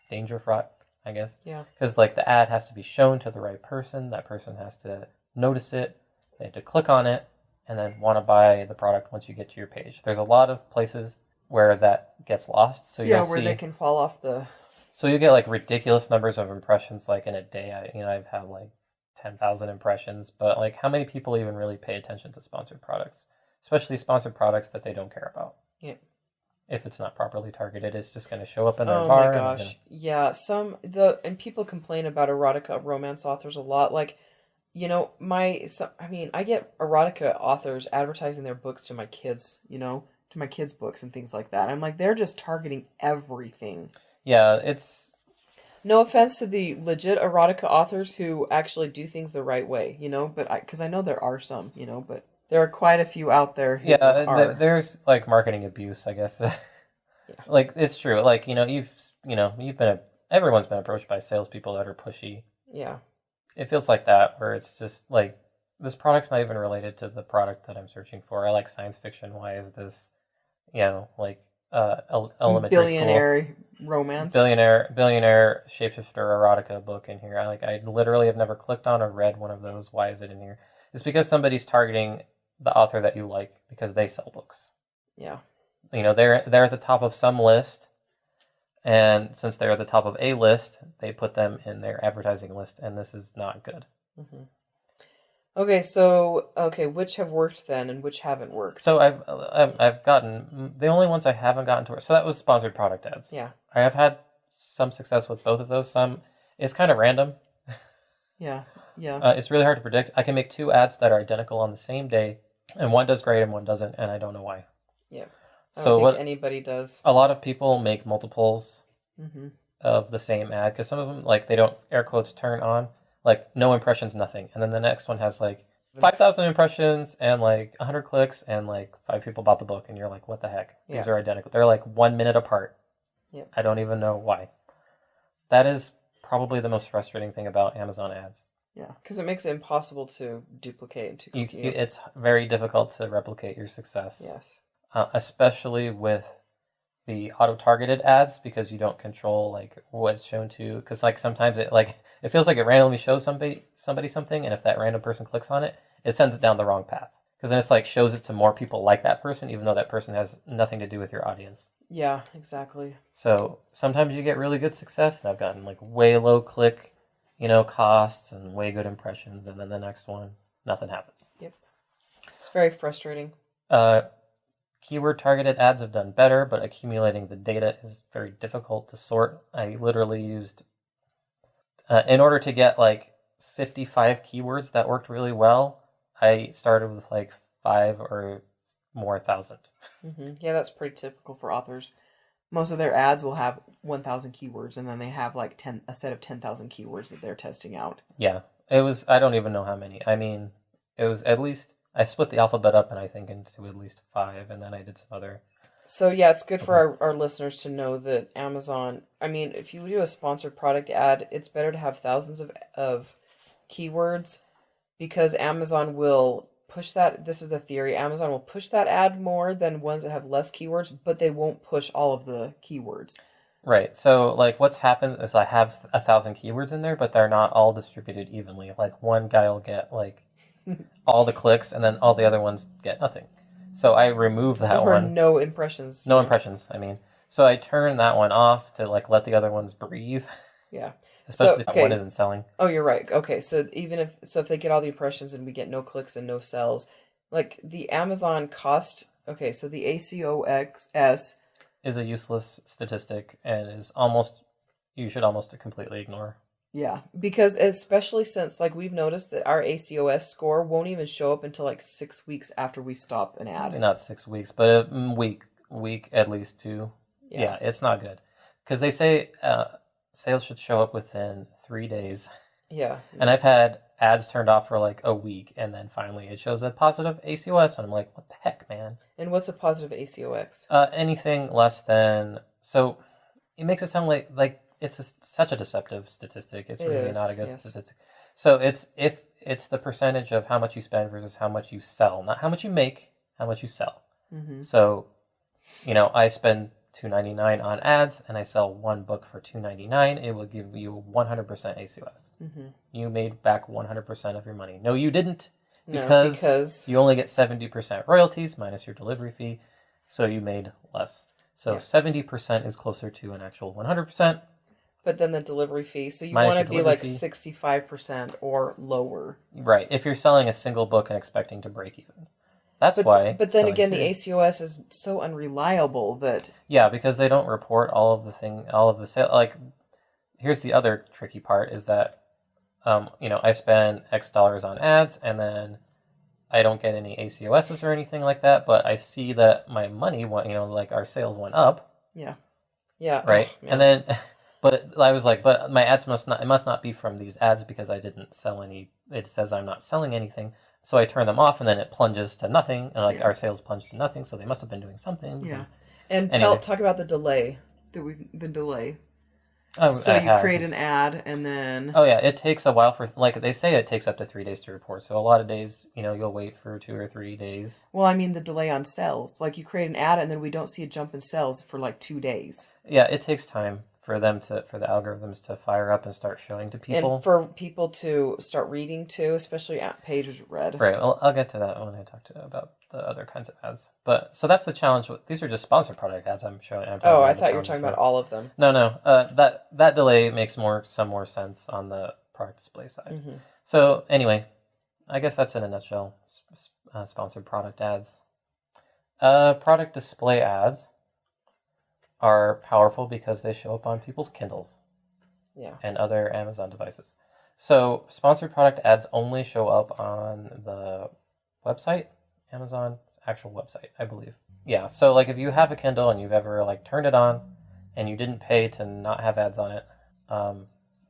Speaker 3: danger fraught, I guess.
Speaker 2: Yeah.
Speaker 3: Because like the ad has to be shown to the right person. That person has to notice it. They have to click on it and then want to buy the product once you get to your page. There's a lot of places where that gets lost. So
Speaker 2: they can fall off the...
Speaker 3: So you get like ridiculous numbers of impressions. Like in a day, I've had like 10,000 impressions. But like, how many people even really pay attention to sponsored products? Especially sponsored products that they don't care about.
Speaker 2: Yeah.
Speaker 3: If it's not properly targeted, it's just going to show up in their bar.
Speaker 2: Oh my gosh. Yeah, and people complain about erotica romance authors a lot. Like, I get erotica authors advertising their books to my kids, to my kids' books and things like that. I'm like, they're just targeting everything.
Speaker 3: Yeah, it's...
Speaker 2: No offense to the legit erotica authors who actually do things the right way, but because I know there are some, but there are quite a few out there who are.
Speaker 3: There's like marketing abuse, I guess. Yeah. Like, it's true. Like, everyone's been approached by salespeople that are pushy.
Speaker 2: Yeah.
Speaker 3: It feels like that, where it's just like, this product's not even related to the product that I'm searching for. I like science fiction. Why is this, elementary
Speaker 2: billionaire
Speaker 3: school
Speaker 2: romance,
Speaker 3: billionaire shapeshifter erotica book in here? I literally have never clicked on or read one of those. Why is it in here? It's because somebody's targeting the author that you like because they sell books.
Speaker 2: Yeah.
Speaker 3: They're at the top of some list. And since they're at the top of a list, they put them in their advertising list, and this is not good.
Speaker 2: Mm-hmm. Okay, which have worked then, and which haven't worked?
Speaker 3: So I've gotten the only ones I haven't gotten to work. So that was sponsored product ads.
Speaker 2: Yeah,
Speaker 3: I have had some success with both of those. Some it's kind of random.
Speaker 2: Yeah.
Speaker 3: It's really hard to predict. I can make 2 ads that are identical on the same day, and one does great and one doesn't, and I don't know why.
Speaker 2: Yeah. I don't think anybody does.
Speaker 3: A lot of people make multiples
Speaker 2: mm-hmm.
Speaker 3: of the same ad because some of them, like, they don't air quotes turn on, like no impressions, nothing, and then the next one has like 5,000 impressions and like 100 clicks and like 5 people bought the book, and you're like, what the heck? These are identical. They're like 1 minute apart.
Speaker 2: Yeah.
Speaker 3: I don't even know why. That is probably the most frustrating thing about Amazon ads.
Speaker 2: Yeah, because it makes it impossible to duplicate.
Speaker 3: It's very difficult to replicate your success.
Speaker 2: Yes.
Speaker 3: Especially with the auto-targeted ads, because you don't control like what's shown to. Because like sometimes it feels like it randomly shows somebody something, and if that random person clicks on it, it sends it down the wrong path Because then it's like shows it to more people like that person, even though that person has nothing to do with your audience.
Speaker 2: Yeah, exactly.
Speaker 3: So sometimes you get really good success, and I've gotten like way low click, costs and way good impressions, and then the next one, nothing happens.
Speaker 2: Yep. It's very frustrating.
Speaker 3: Keyword targeted ads have done better, but accumulating the data is very difficult to sort. I literally used, in order to get like 55 keywords that worked really well, I started with like 5 or more thousand.
Speaker 2: Yeah, that's pretty typical for authors. Most of their ads will have 1,000 keywords, and then they have like a set of 10,000 keywords that they're testing out.
Speaker 3: Yeah, it was. I don't even know how many. I mean, it was at least. I split the alphabet up, and I think into at least 5, and then I did some other.
Speaker 2: So yeah, it's good for our listeners to know that Amazon. I mean, if you do a sponsored product ad, it's better to have thousands of keywords, because Amazon will push that. This is the theory. Amazon will push that ad more than ones that have less keywords, but they won't push all of the keywords.
Speaker 3: Right. So, like, what's happened is I have 1,000 keywords in there, but they're not all distributed evenly. Like, one guy will get like all the clicks, and then all the other ones get nothing. So I remove that
Speaker 2: or
Speaker 3: one.
Speaker 2: no impressions.
Speaker 3: No impressions. I mean, so I turn that one off to like let the other ones breathe.
Speaker 2: Yeah.
Speaker 3: Especially if one isn't selling.
Speaker 2: Oh, you're right. Okay, so if they get all the impressions and we get no clicks and no sales, like the Amazon cost. Okay, so the ACOS
Speaker 3: is a useless statistic and you should almost completely ignore.
Speaker 2: Yeah, because especially since like we've noticed that our ACOS score won't even show up until like 6 weeks after we stop an ad.
Speaker 3: Not 6 weeks, but a week at least 2. Yeah, it's not good because they say sales should show up within 3 days.
Speaker 2: Yeah.
Speaker 3: And I've had ads turned off for like a week, and then finally it shows a positive ACOS, and I'm like, what the heck, man?
Speaker 2: And what's a positive ACOS?
Speaker 3: Anything less than. So it makes it sound like it's such a deceptive statistic. It's really not a good statistic. So if it's the percentage of how much you spend versus how much you sell, not how much you make, how much you sell.
Speaker 2: Mm-hmm.
Speaker 3: So, I spend $2.99 on ads and I sell one book for $2.99, it will give you 100% ACOS.
Speaker 2: Mm-hmm.
Speaker 3: You made back 100% of your money. No, you didn't,
Speaker 2: because
Speaker 3: you only get 70% royalties minus your delivery fee, so you made less. So 70% is closer to an actual 100%.
Speaker 2: But then the delivery fee, so you want to be like 65% or lower.
Speaker 3: Right, if you're selling a single book and expecting to break even. Why.
Speaker 2: But then again, the ACOS is so unreliable that.
Speaker 3: Yeah, because they don't report all of the sale. Like, here's the other tricky part is that, I spend X dollars on ads and then I don't get any ACOSs or anything like that, but I see that my money went, like our sales went up.
Speaker 2: Yeah. Yeah.
Speaker 3: Right. And then, but I was like, but my ads must not be from these ads because I didn't sell any. It says I'm not selling anything. So I turn them off, and then it plunges to nothing, and our sales plunge to nothing. So they must have been doing something.
Speaker 2: Yeah, and talk about the delay the delay.
Speaker 3: Oh,
Speaker 2: so you create an ad, and then
Speaker 3: it takes a while for they say it takes up to 3 days to report. So a lot of days, you'll wait for 2 or 3 days.
Speaker 2: Well, I mean the delay on sales. Like you create an ad, and then we don't see a jump in sales for like 2 days.
Speaker 3: Yeah, it takes time for the algorithms to fire up and start showing to people.
Speaker 2: And for people to start reading too, especially at pages read.
Speaker 3: Right. Well, I'll get to that when I talk about the other kinds of ads. But so that's the challenge. These are just sponsored product ads I'm showing. I
Speaker 2: thought you were talking about all of them.
Speaker 3: No. That delay makes some more sense on the product display side.
Speaker 2: Mm-hmm.
Speaker 3: So anyway, I guess that's in a nutshell. Sponsored product ads. Product display ads are powerful because they show up on people's Kindles and other Amazon devices. So sponsored product ads only show up on the website, Amazon's actual website, I believe. Yeah, so like if you have a Kindle and you've ever turned it on and you didn't pay to not have ads on it,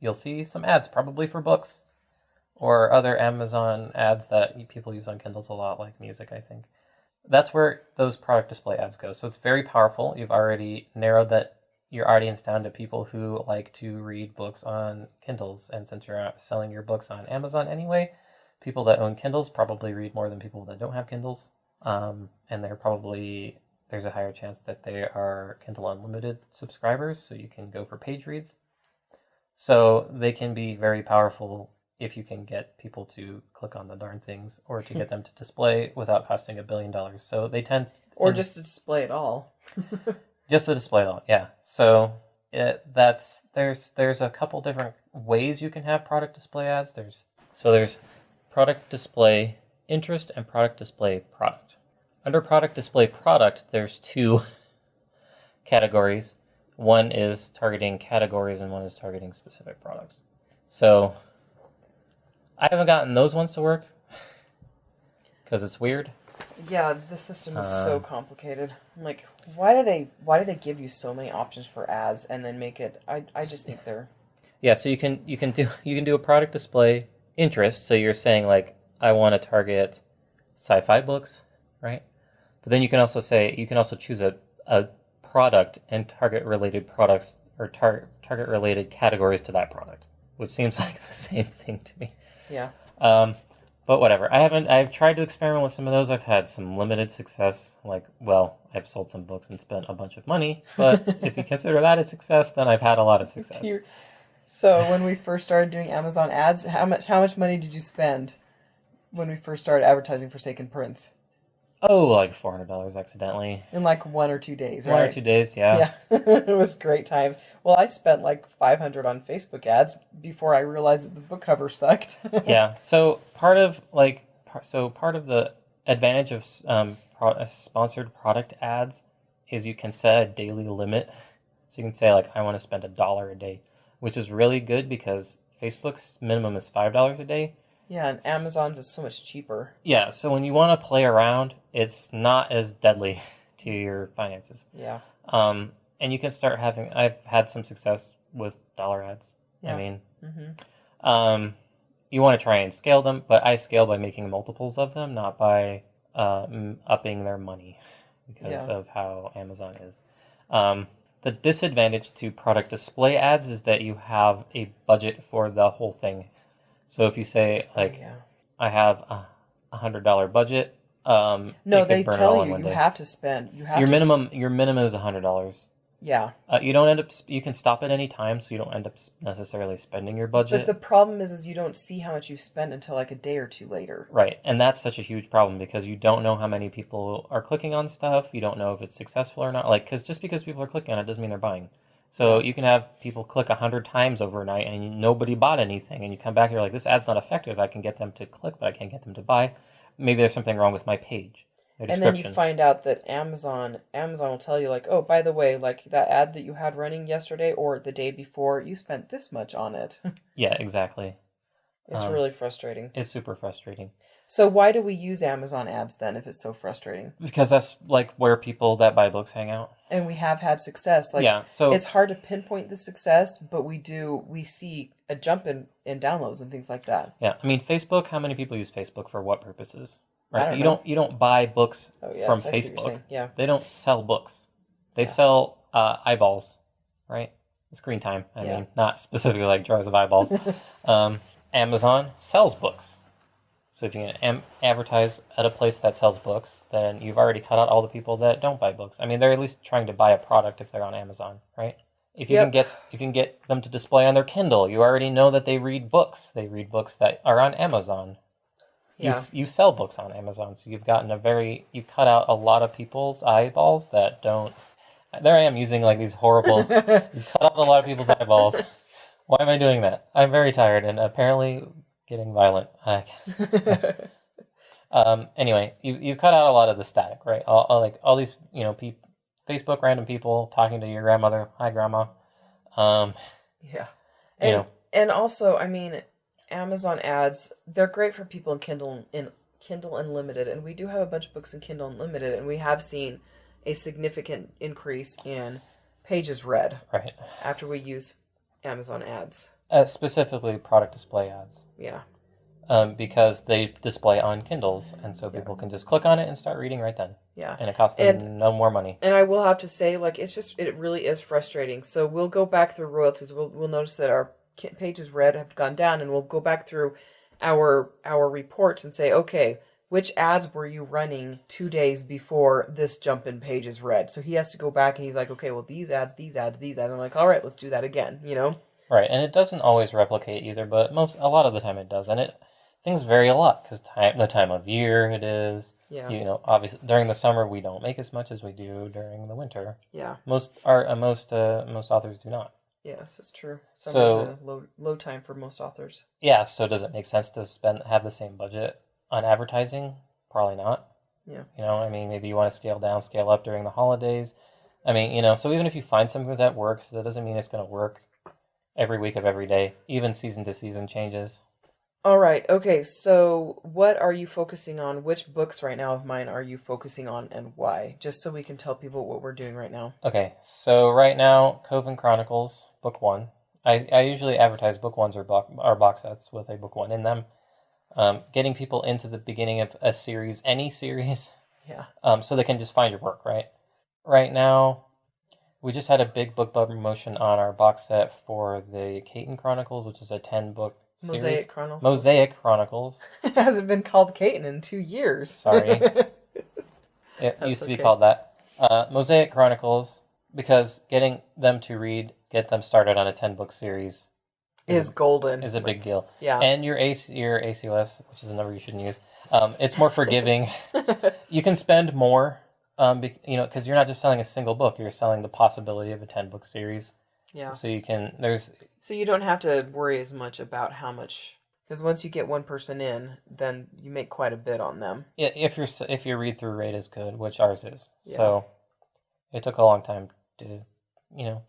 Speaker 3: you'll see some ads probably for books or other Amazon ads that people use on Kindles a lot, like music, I think. That's where those product display ads go. So it's very powerful. You've already narrowed your audience down to people who like to read books on Kindles. And since you're selling your books on Amazon anyway, people that own Kindles probably read more than people that don't have Kindles. And there's a higher chance that they are Kindle Unlimited subscribers, so you can go for page reads. So they can be very powerful if you can get people to click on the darn things or to get them to display without costing $1 billion. So they tend...
Speaker 2: Or just to display it all.
Speaker 3: Just to display it all, yeah. So there's a couple different ways you can have product display ads. There's product display interest and product display product. Under product display product, there's two categories. One is targeting categories and one is targeting specific products. So I haven't gotten those ones to work because it's weird.
Speaker 2: Yeah, the system is so complicated. Like, why do they give you so many options for ads and then make it? I just think they're...
Speaker 3: Yeah, so you can do a product display interest. So you're saying like, I want to target sci-fi books, right? But then you can also choose a product and target related products or target related categories to that product, which seems like the same thing to me.
Speaker 2: Yeah.
Speaker 3: But whatever. I've tried to experiment with some of those. I've had some limited success. I've sold some books and spent a bunch of money, but if you consider that a success, then I've had a lot of success.
Speaker 2: So when we first started doing Amazon ads, how much money did you spend when we first started advertising Forsaken Prince?
Speaker 3: Oh, like $400 accidentally.
Speaker 2: In like 1 or 2 days, right?
Speaker 3: 1 or 2 days, yeah.
Speaker 2: Yeah, it was great times. Well, I spent like $500 on Facebook ads before I realized that the book cover sucked.
Speaker 3: Yeah, so part of the advantage of sponsored product ads is you can set a daily limit. So you can say like, I want to spend $1 a day, which is really good because Facebook's minimum is $5 a day.
Speaker 2: Yeah, and Amazon's is so much cheaper.
Speaker 3: Yeah, so when you want to play around, it's not as deadly to your finances.
Speaker 2: Yeah.
Speaker 3: And you can start I've had some success with dollar ads.
Speaker 2: Yeah.
Speaker 3: I mean, you want to try and scale them, but I scale by making multiples of them, not by upping their money because of how Amazon is. The disadvantage to product display ads is that you have a budget for the whole thing. So if you say I have a $100 budget,
Speaker 2: no, they tell you have to spend.
Speaker 3: Your minimum is $100.
Speaker 2: Yeah.
Speaker 3: You can stop at any time, so you don't end up necessarily spending your budget.
Speaker 2: But the problem is you don't see how much you've spent until like a day or two later.
Speaker 3: Right, and that's such a huge problem because you don't know how many people are clicking on stuff. You don't know if it's successful or not. Because just because people are clicking on it doesn't mean they're buying. So you can have people click 100 times overnight and nobody bought anything. And you come back and you're like, this ad's not effective. I can get them to click, but I can't get them to buy. Maybe there's something wrong with my page.
Speaker 2: And then you find out that Amazon will tell you like, oh, by the way, like that ad that you had running yesterday or the day before, you spent this much on it.
Speaker 3: Yeah, exactly.
Speaker 2: It's really frustrating.
Speaker 3: It's super frustrating.
Speaker 2: So why do we use Amazon ads then if it's so frustrating?
Speaker 3: Because that's like where people that buy books hang out.
Speaker 2: And we have had success. Like,
Speaker 3: yeah, so
Speaker 2: it's hard to pinpoint the success, but we see a jump in downloads and things like that.
Speaker 3: Yeah, I mean Facebook, how many people use Facebook for what purposes? Right.
Speaker 2: I don't know.
Speaker 3: You don't buy books from
Speaker 2: I see what you're
Speaker 3: Facebook.
Speaker 2: saying. Yeah.
Speaker 3: They don't sell books. They sell eyeballs, right? Screen time. I mean, not specifically like jars of eyeballs. Amazon sells books. So if you can advertise at a place that sells books, then you've already cut out all the people that don't buy books. I mean, they're at least trying to buy a product if they're on Amazon, right? If you can get them to display on their Kindle, you already know that they read books. They read books that are on Amazon.
Speaker 2: Yeah.
Speaker 3: You sell books on Amazon, so you've cut out a lot of people's eyeballs that don't. There I am using like these horrible. You've cut out a lot of people's eyeballs. Why am I doing that? I'm very tired and apparently getting violent, I guess. Anyway, you've cut out a lot of the static, right? All these Facebook random people talking to your grandmother. Hi, grandma.
Speaker 2: Yeah. And also, I mean, Amazon ads, they're great for people in Kindle Unlimited, and we do have a bunch of books in Kindle Unlimited, and we have seen a significant increase in pages read after we use Amazon ads.
Speaker 3: Specifically product display ads.
Speaker 2: Yeah.
Speaker 3: Because they display on Kindles, and so people can just click on it and start reading right then.
Speaker 2: Yeah.
Speaker 3: And it costs them no more money.
Speaker 2: And I will have to say, like, it really is frustrating. So we'll go back through royalties. We'll notice that our pages read have gone down, and we'll go back through our reports and say, okay, which ads were you running 2 days before this jump in pages read? So he has to go back and he's like, okay, well, these ads. And I'm like, all right, let's do that again,
Speaker 3: Right, and it doesn't always replicate either, but a lot of the time it does, and things vary a lot because the time of year it is.
Speaker 2: Yeah.
Speaker 3: Obviously during the summer we don't make as much as we do during the winter.
Speaker 2: Yeah.
Speaker 3: Most authors do not.
Speaker 2: Yes, it's true. Summer's
Speaker 3: So
Speaker 2: a low time for most authors.
Speaker 3: yeah, so does it make sense to have the same budget on advertising? Probably not.
Speaker 2: Yeah.
Speaker 3: I mean, maybe you want to scale down, scale up during the holidays. I mean, so even if you find something that works, that doesn't mean it's going to work every week of every day. Even season to season changes.
Speaker 2: All right. Okay. So, what are you focusing on? Which books right now of mine are you focusing on, and why? Just so we can tell people what we're doing right now.
Speaker 3: Okay. So right now, Coven Chronicles, book 1. I usually advertise book 1s or box sets with a book 1 in them. Getting people into the beginning of a series, any series,
Speaker 2: Yeah.
Speaker 3: so they can just find your work, right? Right now, we just had a big BookBub promotion on our box set for the Caton Chronicles, which is a 10-book series.
Speaker 2: Mosaic Chronicles.
Speaker 3: Mosaic Chronicles.
Speaker 2: It hasn't been called Caton in 2 years.
Speaker 3: Sorry. It used to be called that. Mosaic Chronicles, because getting them to get them started on a 10-book series
Speaker 2: is golden.
Speaker 3: Is a big deal.
Speaker 2: Yeah.
Speaker 3: And your ACOS, which is a number you shouldn't use, it's more forgiving. You can spend more, because you're not just selling a single book, you're selling the possibility of a 10-book series.
Speaker 2: Yeah.
Speaker 3: So you
Speaker 2: don't have to worry as much about how much, because once you get one person in, then you make quite a bit on them.
Speaker 3: If your read through rate is good, which ours is.
Speaker 2: Yeah.
Speaker 3: So it took a long time to,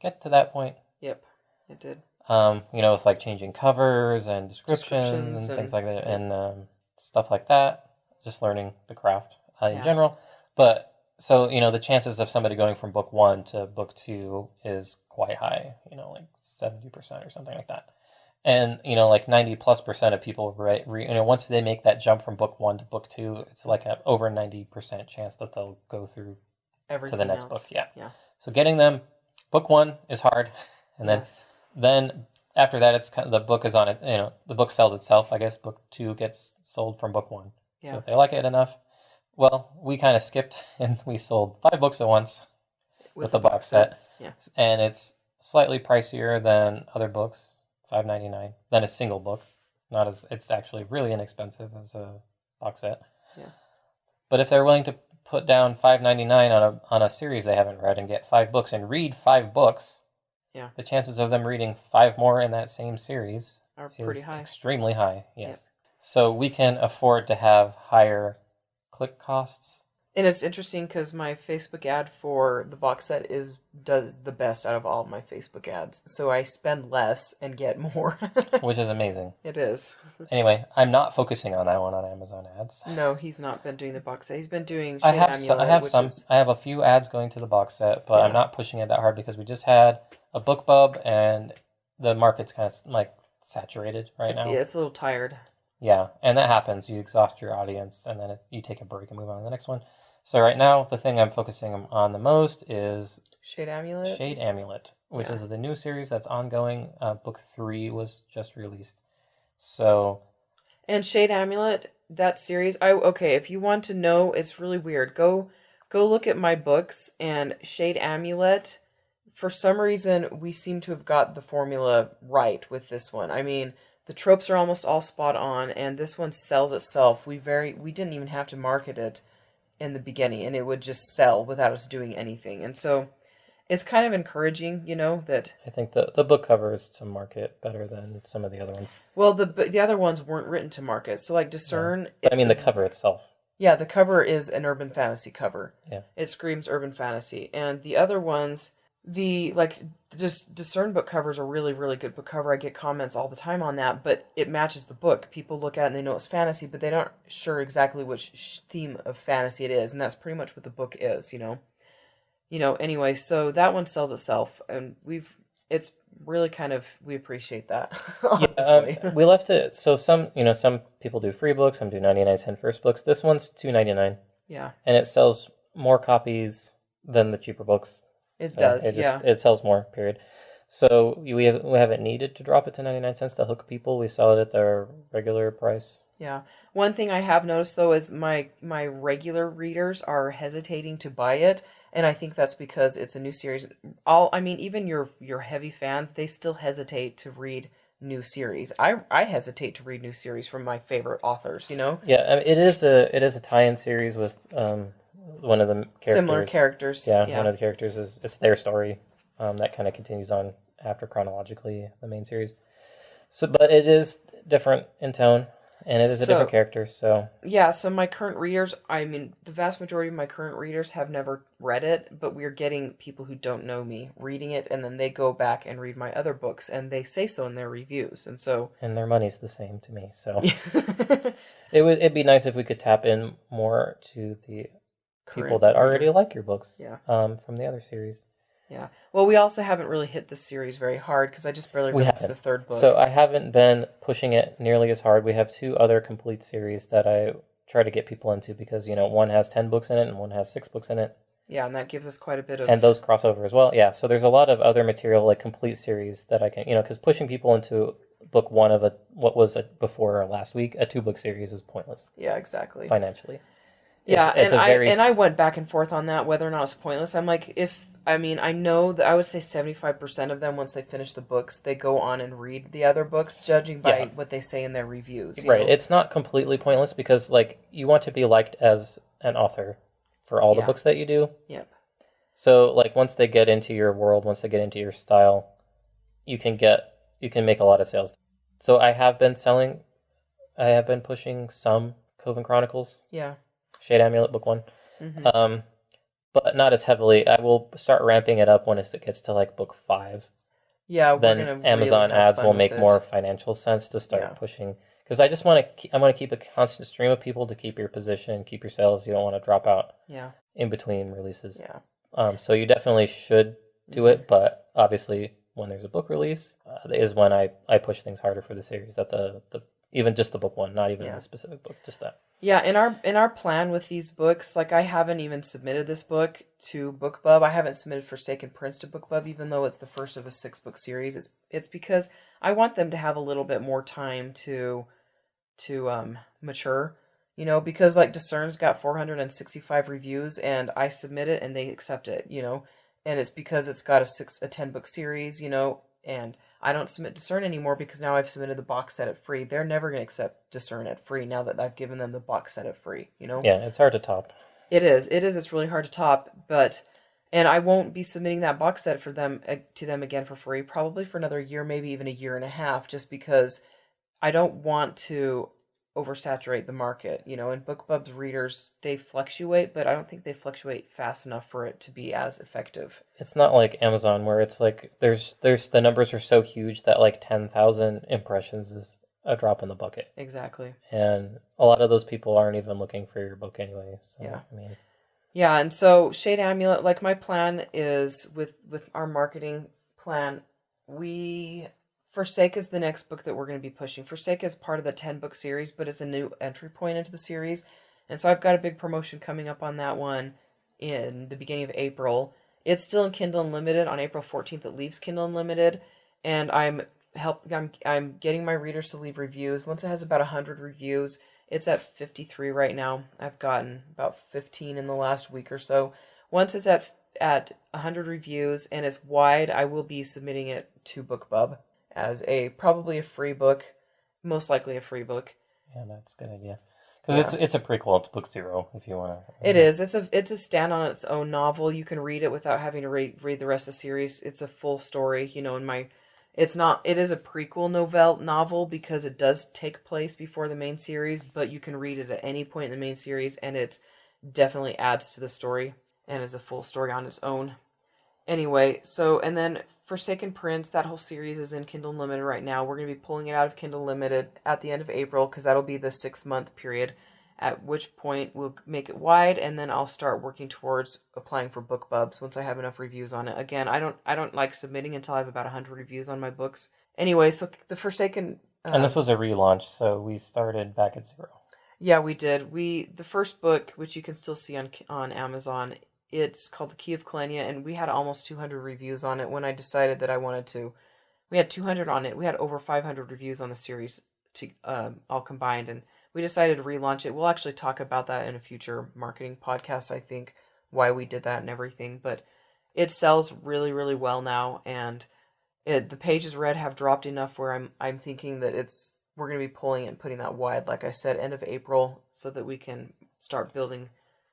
Speaker 3: get to that point.
Speaker 2: Yep, it did.
Speaker 3: With like changing covers and descriptions and things like that, and stuff like that. Just learning the craft in general. But so the chances of somebody going from book 1 to book 2 is quite high. Like 70% or something like that. And like 90+% of people once they make that jump from book 1 to book 2, it's like a over 90% chance that they'll go through
Speaker 2: everything
Speaker 3: to the next
Speaker 2: else.
Speaker 3: book. Yeah.
Speaker 2: Yeah.
Speaker 3: So getting them, book 1 is hard, and then after that, it's kind of, the book is on it. The book sells itself. I guess book 2 gets sold from book 1. Yeah. So if they like it enough, well, we kind of skipped and we sold 5 books at once with the box set.
Speaker 2: Yeah.
Speaker 3: And it's slightly pricier than other books, $5.99, than a single book. It's actually really inexpensive as a box set.
Speaker 2: Yeah.
Speaker 3: But if they're willing to put down $5.99 on a series they haven't read and get 5 books and read 5 books,
Speaker 2: yeah,
Speaker 3: the chances of them reading 5 more in that same series
Speaker 2: are pretty high.
Speaker 3: Extremely high, yes.
Speaker 2: Yep.
Speaker 3: So we can afford to have higher click costs.
Speaker 2: And it's interesting because my Facebook ad for the box set does the best out of all of my Facebook ads. So I spend less and get more.
Speaker 3: Which is amazing.
Speaker 2: It is.
Speaker 3: Anyway, I'm not focusing on that one on Amazon ads.
Speaker 2: No, he's not been doing the box set. He's been doing Shade Amulet,
Speaker 3: I have a few ads going to the box set, but I'm not pushing it that hard because we just had a BookBub and the market's kind of like saturated right now.
Speaker 2: Yeah, it's a little tired.
Speaker 3: Yeah, and that happens. You exhaust your audience and then you take a break and move on to the next one. So right now, the thing I'm focusing on the most is
Speaker 2: Shade Amulet,
Speaker 3: which is the new series that's ongoing. Book 3 was just released. So,
Speaker 2: and Shade Amulet, that series. If you want to know, it's really weird. Go look at my books and Shade Amulet. For some reason, we seem to have got the formula right with this one. I mean, the tropes are almost all spot on, and this one sells itself. We didn't even have to market it in the beginning, and it would just sell without us doing anything. And so it's kind of encouraging, that
Speaker 3: I think the book cover is to market better than some of the other ones.
Speaker 2: Well, the other ones weren't written to market. So like Discern,
Speaker 3: the cover itself.
Speaker 2: Yeah, the cover is an urban fantasy cover.
Speaker 3: Yeah.
Speaker 2: It screams urban fantasy. And the other ones, just Discern book covers are really, really good book cover. I get comments all the time on that, but it matches the book. People look at it and they know it's fantasy, but they aren't sure exactly which theme of fantasy it is, and that's pretty much what the book is, Anyway, so that one sells itself, and it's really we appreciate that, honestly.
Speaker 3: Yeah, we left it, so some people do free books, some do 99-cent first books. This one's $2.99.
Speaker 2: Yeah.
Speaker 3: And it sells more copies than the cheaper books.
Speaker 2: It does.
Speaker 3: It sells more, period. So we haven't needed to drop it to 99 cents to hook people. We sell it at their regular price.
Speaker 2: Yeah. One thing I have noticed, though, is my regular readers are hesitating to buy it, and I think that's because it's a new series. even your heavy fans, they still hesitate to read new series. I hesitate to read new series from my favorite authors,
Speaker 3: Yeah, I mean, it is a tie-in series with one of the characters.
Speaker 2: Similar characters.
Speaker 3: Yeah, one of the characters it's their story that kind of continues on after chronologically the main series. So, but it is different in tone, and it is a different character. So
Speaker 2: yeah, so my current readers, the vast majority of my current readers have never read it, but we're getting people who don't know me reading it, and then they go back and read my other books, and they say so in their reviews,
Speaker 3: and their money's the same to me. So it'd be nice if we could tap in more to the people that already like your books.
Speaker 2: Yeah.
Speaker 3: From the other series.
Speaker 2: Yeah. Well, we also haven't really hit the series very hard because I just barely released the third book.
Speaker 3: So I haven't been pushing it nearly as hard. We have 2 other complete series that I try to get people into because, one has 10 books in it and one has 6 books in it.
Speaker 2: Yeah, and that gives us quite a bit of...
Speaker 3: And those cross over as well. Yeah, so there's a lot of other material, like complete series that I can, because pushing people into book 1 of what was before last week, a 2-book series is pointless.
Speaker 2: Yeah, exactly.
Speaker 3: Financially.
Speaker 2: Yeah, I went back and forth on that, whether or not it's pointless. I'm like, I know that I would say 75% of them, once they finish the books, they go on and read the other books, judging by what they say in their reviews.
Speaker 3: Right. It's not completely pointless because, you want to be liked as an author for all the books that you do. Yep. So, once they get into your world, once they get into your style, you can make a lot of sales. So I have been pushing some Coven Chronicles. Yeah. Shade Amulet, book 1. Mm-hmm. But not as heavily. I will start ramping it up when it gets to book 5. Yeah, then Amazon really ads will make more financial sense to start pushing. Because I just want to keep a constant stream of people to keep your position, keep your sales. You don't want to drop out. Yeah. In between releases. Yeah. So you definitely should do it, but obviously when there's a book release is when I push things harder for the series. That the even just the book 1, not even the specific book, just that.
Speaker 2: Yeah, in our plan with these books, I haven't even submitted this book to BookBub. I haven't submitted Forsaken Prince to BookBub, even though it's the first of a 6-book series. It's because I want them to have a little bit more time to mature. Because Discern's got 465 reviews, and I submit it and they accept it. And it's because it's got a 10-book series. And I don't submit Discern anymore because now I've submitted the box set at free. They're never going to accept Discern at free now that I've given them the box set at free, Yeah,
Speaker 3: it's hard to top.
Speaker 2: It is. It's really hard to top, and I won't be submitting that box set to them again for free, probably for another year, maybe even a year and a half, just because I don't want to oversaturate the market. And BookBub's readers, they fluctuate, but I don't think they fluctuate fast enough for it to be as effective.
Speaker 3: It's not like Amazon where it's there's the numbers are so huge that 10,000 impressions is a drop in the bucket.
Speaker 2: Exactly.
Speaker 3: And a lot of those people aren't even looking for your book anyway. So, yeah.
Speaker 2: Yeah, and so Shade Amulet, my plan is with our marketing plan, Forsake is the next book that we're going to be pushing. Forsake is part of the 10-book series, but it's a new entry point into the series. And so I've got a big promotion coming up on that one in the beginning of April. It's still in Kindle Unlimited. On April 14th, it leaves Kindle Unlimited. And I'm getting my readers to leave reviews. Once it has about 100 reviews, it's at 53 right now. I've gotten about 15 in the last week or so. Once it's at 100 reviews and it's wide, I will be submitting it to BookBub as probably a free book, most likely a free book.
Speaker 3: Yeah, that's a good idea. Because it's a prequel to book 0, if you want to.
Speaker 2: It is. It's a stand on its own novel. You can read it without having to read the rest of the series. It's a full story. It is a prequel novel because it does take place before the main series, but you can read it at any point in the main series, and it definitely adds to the story and is a full story on its own. Anyway, and then Forsaken Prince, that whole series is in Kindle Unlimited right now. We're going to be pulling it out of Kindle Unlimited at the end of April because that'll be the 6-month period, at which point we'll make it wide, and then I'll start working towards applying for BookBubs once I have enough reviews on it. Again, I don't like submitting until I have about 100 reviews on my books. Anyway, so the Forsaken...
Speaker 3: and this was a relaunch, so we started back at 0.
Speaker 2: Yeah, we did. The first book, which you can still see on Amazon, it's called The Key of Kalenia, and we had almost 200 reviews on it when I decided that I wanted to. We had 200 on it. We had over 500 reviews on the series all combined, and we decided to relaunch it. We'll actually talk about that in a future marketing podcast, I think, why we did that and everything. But it sells really, really well now, and the pages read have dropped enough where I'm thinking that we're going to be pulling it and putting that wide, like I said, end of April, so that we can start building.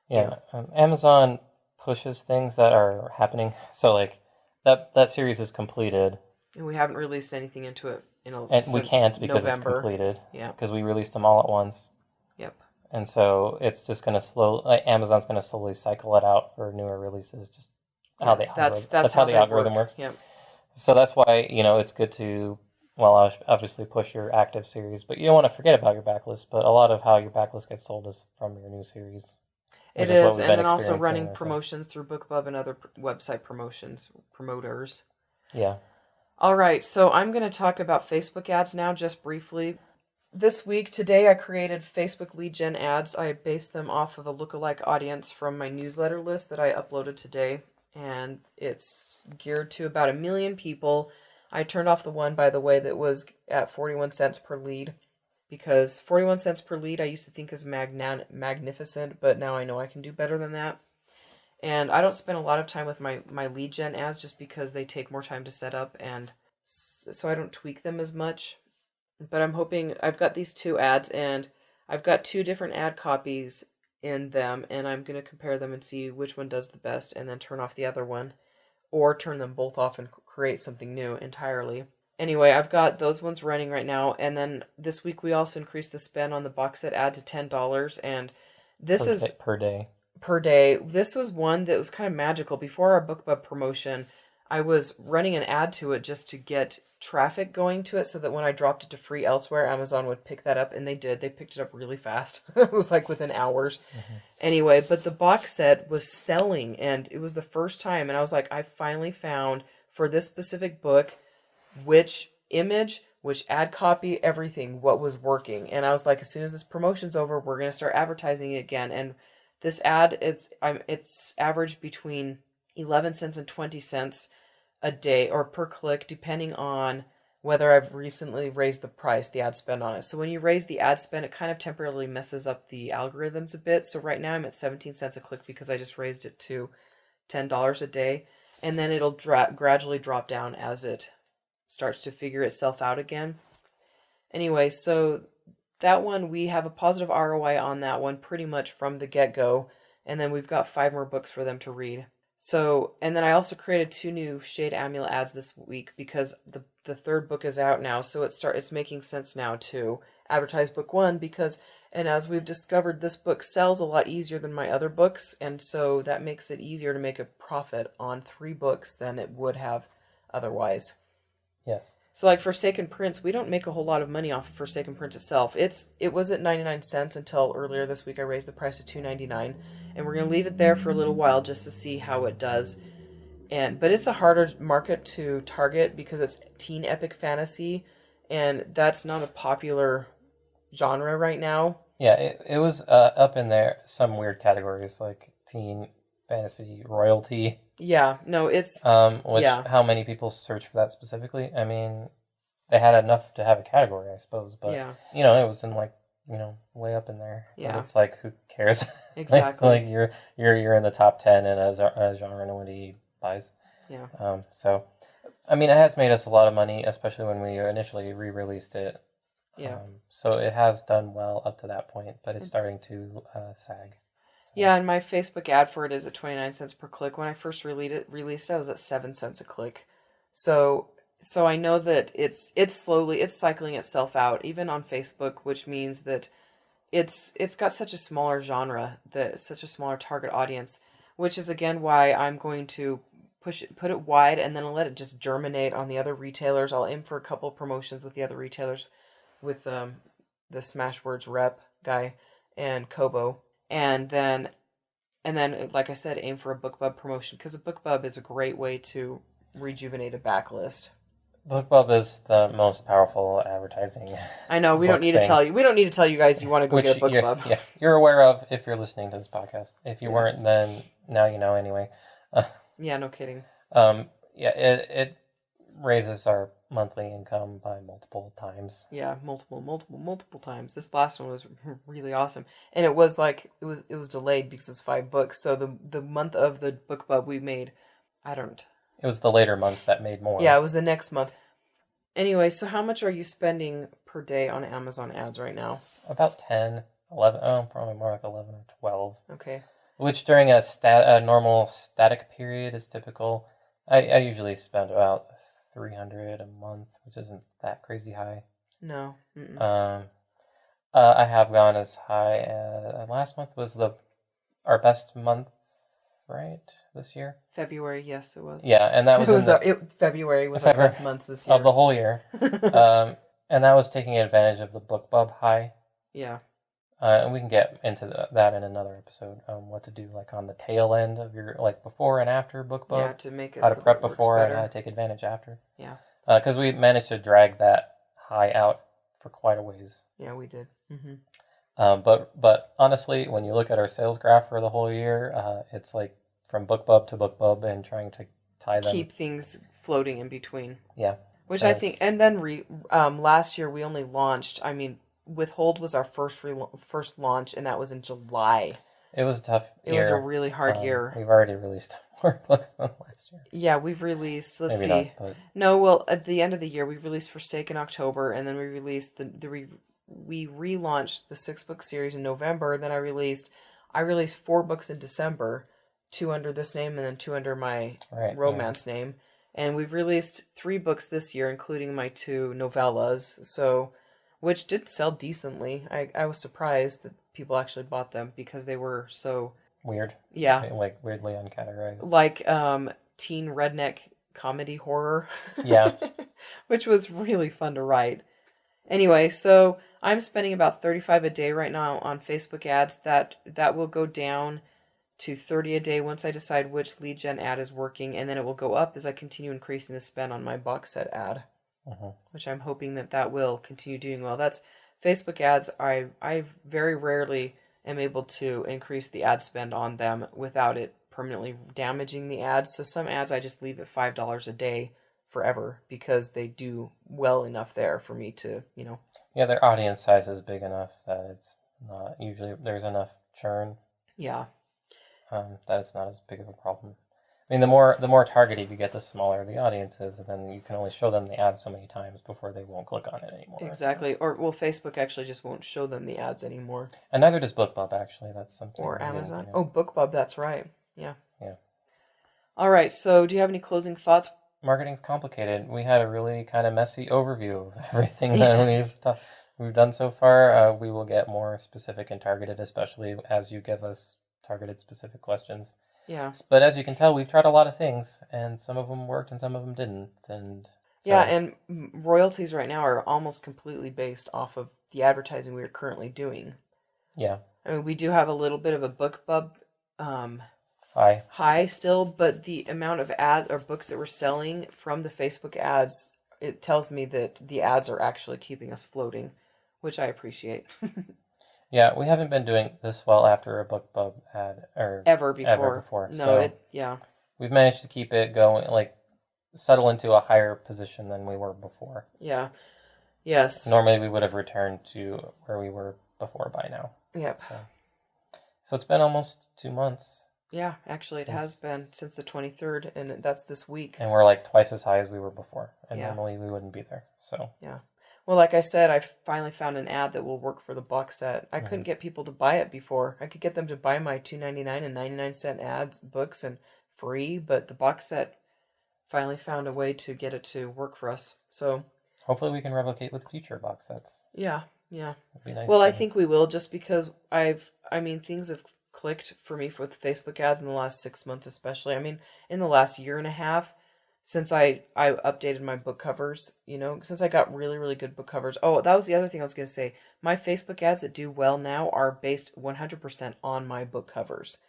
Speaker 3: Yeah, Amazon pushes things that are happening. So like that series is completed,
Speaker 2: And we haven't released anything into it,
Speaker 3: and we
Speaker 2: since
Speaker 3: can't because
Speaker 2: November.
Speaker 3: it's completed.
Speaker 2: Yeah.
Speaker 3: Because we released them all at once.
Speaker 2: Yep.
Speaker 3: And so it's just going to Amazon's going to slowly cycle it out for newer releases. Just how the that's how the algorithm works.
Speaker 2: Yep.
Speaker 3: So that's why it's good to obviously push your active series, but you don't want to forget about your backlist. But a lot of how your backlist gets sold is from your new series.
Speaker 2: It is, and then also running promotions through BookBub and other website promoters.
Speaker 3: Yeah.
Speaker 2: All right, so I'm going to talk about Facebook ads now, just briefly. Today, I created Facebook lead gen ads. I based them off of a lookalike audience from my newsletter list that I uploaded today, and it's geared to about 1 million people. I turned off the one, by the way, that was at 41 cents per lead, because 41 cents per lead I used to think is magnificent, but now I know I can do better than that. And I don't spend a lot of time with my lead gen ads just because they take more time to set up, and so I don't tweak them as much. But I'm hoping, I've got these 2 ads, and I've got 2 different ad copies in them, and I'm going to compare them and see which one does the best, and then turn off the other one, or turn them both off and create something new entirely. Anyway, I've got those ones running right now, and then this week we also increased the spend on the box set ad to $10, and this is
Speaker 3: per day.
Speaker 2: Per day. This was one that was kind of magical. Before our BookBub promotion, I was running an ad to it just to get traffic going to it, so that when I dropped it to free elsewhere, Amazon would pick that up, and they did. They picked it up really fast. It was like within hours. Mm-hmm. Anyway, but the box set was selling, and it was the first time, and I was like, I finally found, for this specific book, which image, which ad copy, everything, what was working. And I was like, as soon as this promotion's over, we're going to start advertising it again. And this ad, it's averaged between 11 cents and 20 cents a day, or per click, depending on whether I've recently raised the price, the ad spend on it. So when you raise the ad spend, it kind of temporarily messes up the algorithms a bit. So right now I'm at 17 cents a click because I just raised it to $10 a day. And then it'll gradually drop down as it starts to figure itself out again. Anyway, so that one, we have a positive ROI on that one pretty much from the get-go. And then we've got 5 more books for them to read. So, and then I also created 2 new Shade Amulet ads this week because the 3rd book is out now. So it's making sense now to advertise book 1 because, and as we've discovered, this book sells a lot easier than my other books. And so that makes it easier to make a profit on 3 books than it would have otherwise.
Speaker 3: Yes.
Speaker 2: So like Forsaken Prince, we don't make a whole lot of money off of Forsaken Prince itself. It was at 99 cents until earlier this week I raised the price to $2.99, and we're going to leave it there for a little while just to see how it does. But it's a harder market to target because it's teen epic fantasy, and that's not a popular genre right now.
Speaker 3: Yeah, it was up in there, some weird categories like teen fantasy royalty.
Speaker 2: Yeah, no, it's...
Speaker 3: How many people search for that specifically? I mean, they had enough to have a category, I suppose, but, it was in, like, way up in there.
Speaker 2: Yeah.
Speaker 3: And it's like, who cares?
Speaker 2: Exactly.
Speaker 3: like you're in the top 10 in a genre nobody buys.
Speaker 2: Yeah.
Speaker 3: So, I mean, it has made us a lot of money, especially when we initially re-released it.
Speaker 2: Yeah.
Speaker 3: So it has done well up to that point, but it's starting to sag.
Speaker 2: Yeah, and my Facebook ad for it is at 29 cents per click. When I first released it, I was at 7 cents a click. So I know that it's cycling itself out, even on Facebook, which means that it's got such a smaller genre, such a smaller target audience, which is again why I'm going to put it wide, and then I'll let it just germinate on the other retailers. I'll aim for a couple promotions with the other retailers, with the Smashwords rep guy and Kobo. And then, like I said, aim for a BookBub promotion, because a BookBub is a great way to rejuvenate a backlist.
Speaker 3: BookBub is the most powerful advertising.
Speaker 2: I know, we don't need to tell you. We don't need to tell you guys you want to go get a BookBub.
Speaker 3: You're aware of if you're listening to this podcast. If you weren't, then now you know anyway.
Speaker 2: Yeah, no kidding.
Speaker 3: It raises our monthly income by multiple times.
Speaker 2: Yeah, multiple times. This last one was really awesome, and it was delayed because it's 5 books. So the month of the BookBub we made I don't.
Speaker 3: It was the later month that made more.
Speaker 2: Yeah, it was the next month. Anyway, so how much are you spending per day on Amazon ads right now?
Speaker 3: About 10, 11, probably more like 11 or 12.
Speaker 2: Okay.
Speaker 3: Which during a normal static period is typical. I usually spend about 300 a month, which isn't that crazy high.
Speaker 2: No.
Speaker 3: I have gone as high as last month was our best month, right? This year.
Speaker 2: February, yes, it was.
Speaker 3: Yeah, and that was
Speaker 2: February was our best month this year
Speaker 3: of the whole year. And that was taking advantage of the BookBub high.
Speaker 2: Yeah.
Speaker 3: And we can get into that in another episode. What to do like on the tail end of your like before and after BookBub.
Speaker 2: Yeah, to make it
Speaker 3: how
Speaker 2: so
Speaker 3: to prep
Speaker 2: that it
Speaker 3: before
Speaker 2: works
Speaker 3: and how
Speaker 2: better.
Speaker 3: to take advantage after.
Speaker 2: Yeah.
Speaker 3: Because we managed to drag that high out for quite a ways.
Speaker 2: Yeah, we did. Mm-hmm.
Speaker 3: But honestly, when you look at our sales graph for the whole year, it's like from BookBub to BookBub and trying to tie them.
Speaker 2: Keep things floating in between.
Speaker 3: Yeah.
Speaker 2: Which I think, and then last year we only launched. I mean, Withhold was our first launch, and that was in July.
Speaker 3: It was a tough year.
Speaker 2: It was a really hard year.
Speaker 3: We've already released more books than last year.
Speaker 2: Yeah, we've released. Let's
Speaker 3: Maybe
Speaker 2: see.
Speaker 3: Not, but...
Speaker 2: No, well, at the end of the year, we released Forsake in October, and then we released we relaunched the 6-book series in November. And then I released 4 books in December, 2 under this name, and then 2 under my romance name. And we've released 3 books this year, including my 2 novellas. So, which did sell decently. I was surprised that people actually bought them because they were so
Speaker 3: weird.
Speaker 2: Yeah,
Speaker 3: like weirdly uncategorized.
Speaker 2: Like teen redneck comedy horror.
Speaker 3: Yeah.
Speaker 2: Which was really fun to write. Anyway, so I'm spending about $35 a day right now on Facebook ads. That will go down to $30 a day once I decide which lead gen ad is working, and then it will go up as I continue increasing the spend on my box set ad, which I'm hoping that will continue doing well. That's Facebook ads. I very rarely am able to increase the ad spend on them without it permanently damaging the ads. So some ads I just leave at $5 a day forever because they do well enough there for me to,
Speaker 3: Yeah, their audience size is big enough that it's not usually there's enough churn.
Speaker 2: Yeah.
Speaker 3: That it's not as big of a problem. I mean, the more targeted you get, the smaller the audience is, and then you can only show them the ad so many times before they won't click on it anymore.
Speaker 2: Exactly. Or Facebook actually just won't show them the ads anymore.
Speaker 3: And neither does BookBub actually. That's something.
Speaker 2: Or Amazon. Oh, BookBub. That's right. Yeah.
Speaker 3: Yeah.
Speaker 2: All right. So, do you have any closing thoughts?
Speaker 3: Marketing's complicated. We had a really kind of messy overview of everything that we've done so far. We will get more specific and targeted, especially as you give us targeted specific questions.
Speaker 2: Yeah.
Speaker 3: But as you can tell, we've tried a lot of things, and some of them worked and some of them didn't. And so...
Speaker 2: Yeah, and royalties right now are almost completely based off of the advertising we are currently doing.
Speaker 3: Yeah.
Speaker 2: I mean, we do have a little bit of a BookBub high still, but the amount of ads or books that we're selling from the Facebook ads, it tells me that the ads are actually keeping us floating, which I appreciate.
Speaker 3: Yeah, we haven't been doing this well after a BookBub ad
Speaker 2: ever before. No,
Speaker 3: so we've managed to keep it going, like settle into a higher position than we were before.
Speaker 2: Yeah. Yes.
Speaker 3: Normally we would have returned to where we were before by now.
Speaker 2: Yep.
Speaker 3: So it's been almost 2 months.
Speaker 2: Yeah, actually it has been since the 23rd, and that's this week.
Speaker 3: And we're like twice as high as we were before, and normally we wouldn't be there. So
Speaker 2: yeah. Well, like I said, I finally found an ad that will work for the box set. I couldn't get people to buy it before. I could get them to buy my $2.99 and 99-cent ads, books, and free, but the box set finally found a way to get it to work for us. So
Speaker 3: hopefully we can replicate with future box sets.
Speaker 2: Yeah.
Speaker 3: It'd be nice.
Speaker 2: Well, I think we will, just because things have clicked for me with Facebook ads in the last 6 months, especially. I mean, in the last year and a half. Since I updated my book covers, since I got really, really good book covers. Oh, that was the other thing I was going to say. My Facebook ads that do well now are based 100% on my book covers.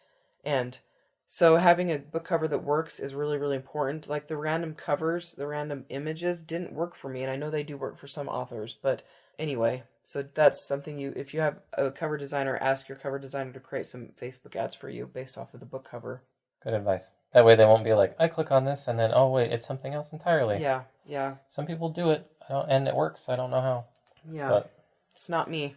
Speaker 2: And so having a book cover that works is really, really important. Like the random covers, the random images didn't work for me. And I know they do work for some authors. But anyway, so that's something if you have a cover designer, ask your cover designer to create some Facebook ads for you based off of the book cover.
Speaker 3: Good advice. That way they won't be like, I click on this and then, oh wait, it's something else entirely.
Speaker 2: Yeah.
Speaker 3: Some people do it, and it works. I don't know how.
Speaker 2: Yeah,
Speaker 3: but
Speaker 2: it's not me.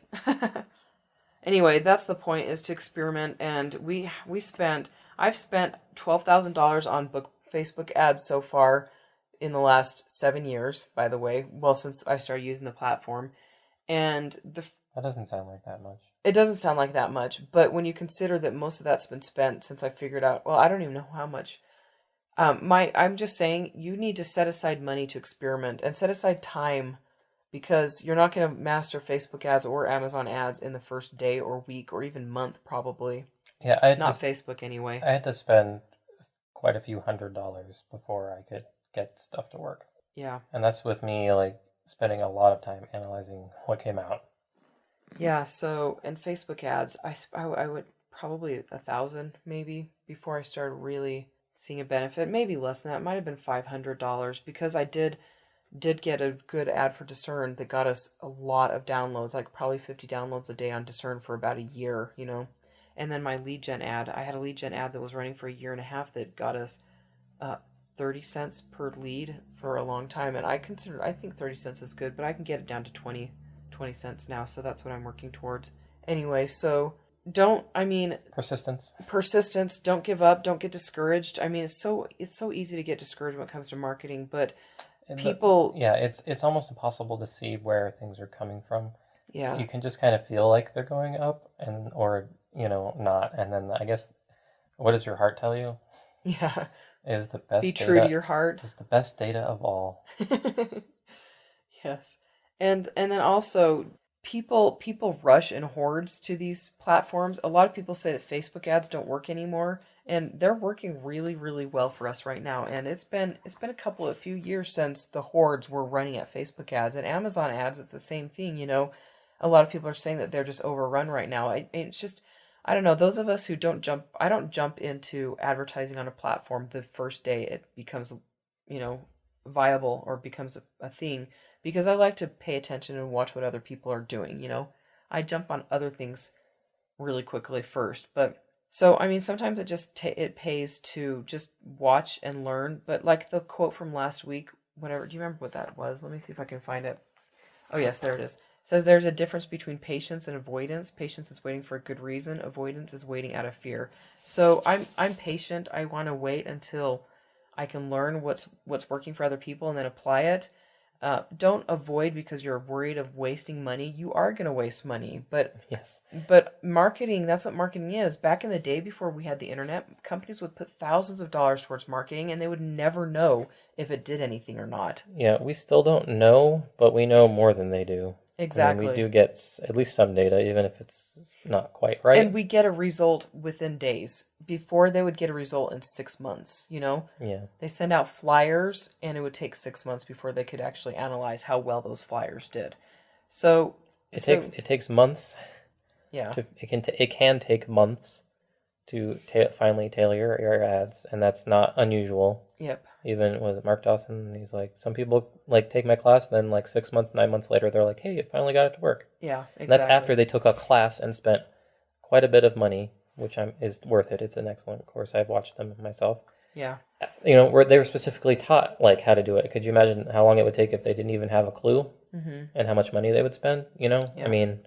Speaker 2: Anyway, that's the point, is to experiment. And I've spent $12,000 on Facebook ads so far in the last 7 years, by the way. Well, since I started using the platform. And
Speaker 3: that doesn't sound like that much.
Speaker 2: It doesn't sound like that much, but when you consider that most of that's been spent since I figured out, well, I don't even know how much. I'm just saying you need to set aside money to experiment and set aside time, because you're not going to master Facebook ads or Amazon ads in the first day or week or even month, probably.
Speaker 3: Yeah,
Speaker 2: not Facebook anyway.
Speaker 3: I had to spend quite a few $100s before I could get stuff to work.
Speaker 2: Yeah.
Speaker 3: And that's with me like spending a lot of time analyzing what came out.
Speaker 2: Yeah, so, and Facebook ads, I would probably 1,000 maybe before I started really seeing a benefit. Maybe less than that. It might have been $500, because I did get a good ad for Discern that got us a lot of downloads, like probably 50 downloads a day on Discern for about a year, you know. And then my lead gen ad, I had a lead gen ad that was running for a year and a half that got us 30 cents per lead for a long time. And I think 30 cents is good, but I can get it down to 20 cents now, so that's what I'm working towards. Anyway, so persistence, don't give up, don't get discouraged. I mean, it's so easy to get discouraged when it comes to marketing, but
Speaker 3: it's almost impossible to see where things are coming from.
Speaker 2: Yeah.
Speaker 3: You can just kind of feel like they're going up or not. And then I guess, what does your heart tell you?
Speaker 2: Yeah.
Speaker 3: Is the best
Speaker 2: Be true to your heart.
Speaker 3: Is the best data of all.
Speaker 2: Yes. And then also people rush in hordes to these platforms. A lot of people say that Facebook ads don't work anymore, and they're working really, really well for us right now. And it's been a few years since the hordes were running at Facebook ads and Amazon ads. It's the same thing, you know. A lot of people are saying that they're just overrun right now. It's just, I don't know. Those of us who I don't jump into advertising on a platform the first day it becomes, viable or becomes a thing, because I like to pay attention and watch what other people are doing, you know. I jump on other things really quickly first, but so, I mean, sometimes it just it pays to just watch and learn. But like the quote from last week, whatever, do you remember what that was? Let me see if I can find it. Oh yes, there it is. It says there's a difference between patience and avoidance. Patience is waiting for a good reason. Avoidance is waiting out of fear. So I'm patient. I want to wait until I can learn what's working for other people and then apply it. Don't avoid because you're worried of wasting money. You are going to waste money, but
Speaker 3: yes.
Speaker 2: But marketing, that's what marketing is. Back in the day before we had the internet, companies would put thousands of dollars towards marketing and they would never know if it did anything or not.
Speaker 3: Yeah, we still don't know, but we know more than they do.
Speaker 2: Exactly.
Speaker 3: I mean, we do get at least some data, even if it's not quite right.
Speaker 2: And we get a result within days. Before, they would get a result in 6 months, you know?
Speaker 3: Yeah.
Speaker 2: They send out flyers, and it would take 6 months before they could actually analyze how well those flyers did. So...
Speaker 3: It takes months.
Speaker 2: Yeah.
Speaker 3: It can take months to finally tailor your ads, and that's not unusual.
Speaker 2: Yep.
Speaker 3: Even, was it Mark Dawson? He's like, some people like take my class, and then like 6 months, 9 months later, they're like, hey, I finally got it to work.
Speaker 2: Yeah, exactly.
Speaker 3: And that's after they took a class and spent quite a bit of money, which is worth it. It's an excellent course. I've watched them myself.
Speaker 2: Yeah.
Speaker 3: Where they were specifically taught like how to do it. Could you imagine how long it would take if they didn't even have a clue, and how much money they would spend? Yeah. I mean,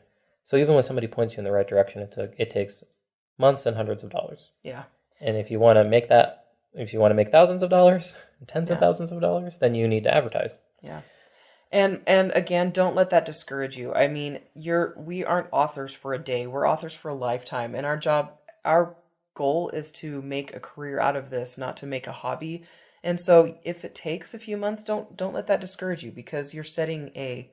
Speaker 3: so even when somebody points you in the right direction, it takes months and hundreds of dollars.
Speaker 2: Yeah.
Speaker 3: And if you want to make thousands of dollars, tens of thousands of dollars, then you need to advertise.
Speaker 2: Yeah. And again, don't let that discourage you. I mean, we aren't authors for a day. We're authors for a lifetime. And our goal is to make a career out of this, not to make a hobby. And so if it takes a few months, don't let that discourage you, because you're setting a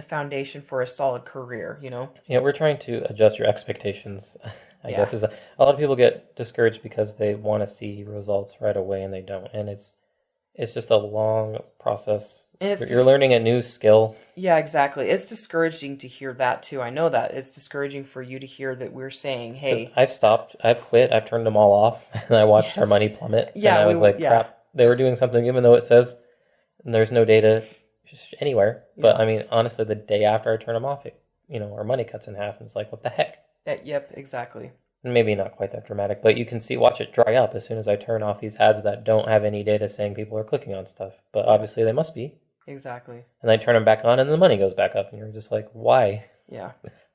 Speaker 2: foundation for a solid career, you know?
Speaker 3: Yeah, we're trying to adjust your expectations, I guess. A lot of people get discouraged because they want to see results right away and they don't. And it's just a long process. And you're learning a new skill.
Speaker 2: Yeah, exactly. It's discouraging to hear that too. I know that. It's discouraging for you to hear that we're saying, hey.
Speaker 3: I've stopped. I've quit. I've turned them all off. And I watched our money plummet. Yeah, and I was crap. They were doing something even though it says there's no data anywhere. But I mean, honestly, the day after I turn them off, our money cuts in half. And it's like, what the heck?
Speaker 2: Yep, exactly.
Speaker 3: Maybe not quite that dramatic, but you can watch it dry up as soon as I turn off these ads that don't have any data saying people are clicking on stuff. But obviously they must be.
Speaker 2: Exactly.
Speaker 3: And I turn them back on and the money goes back up. And you're just like, why?
Speaker 2: Yeah.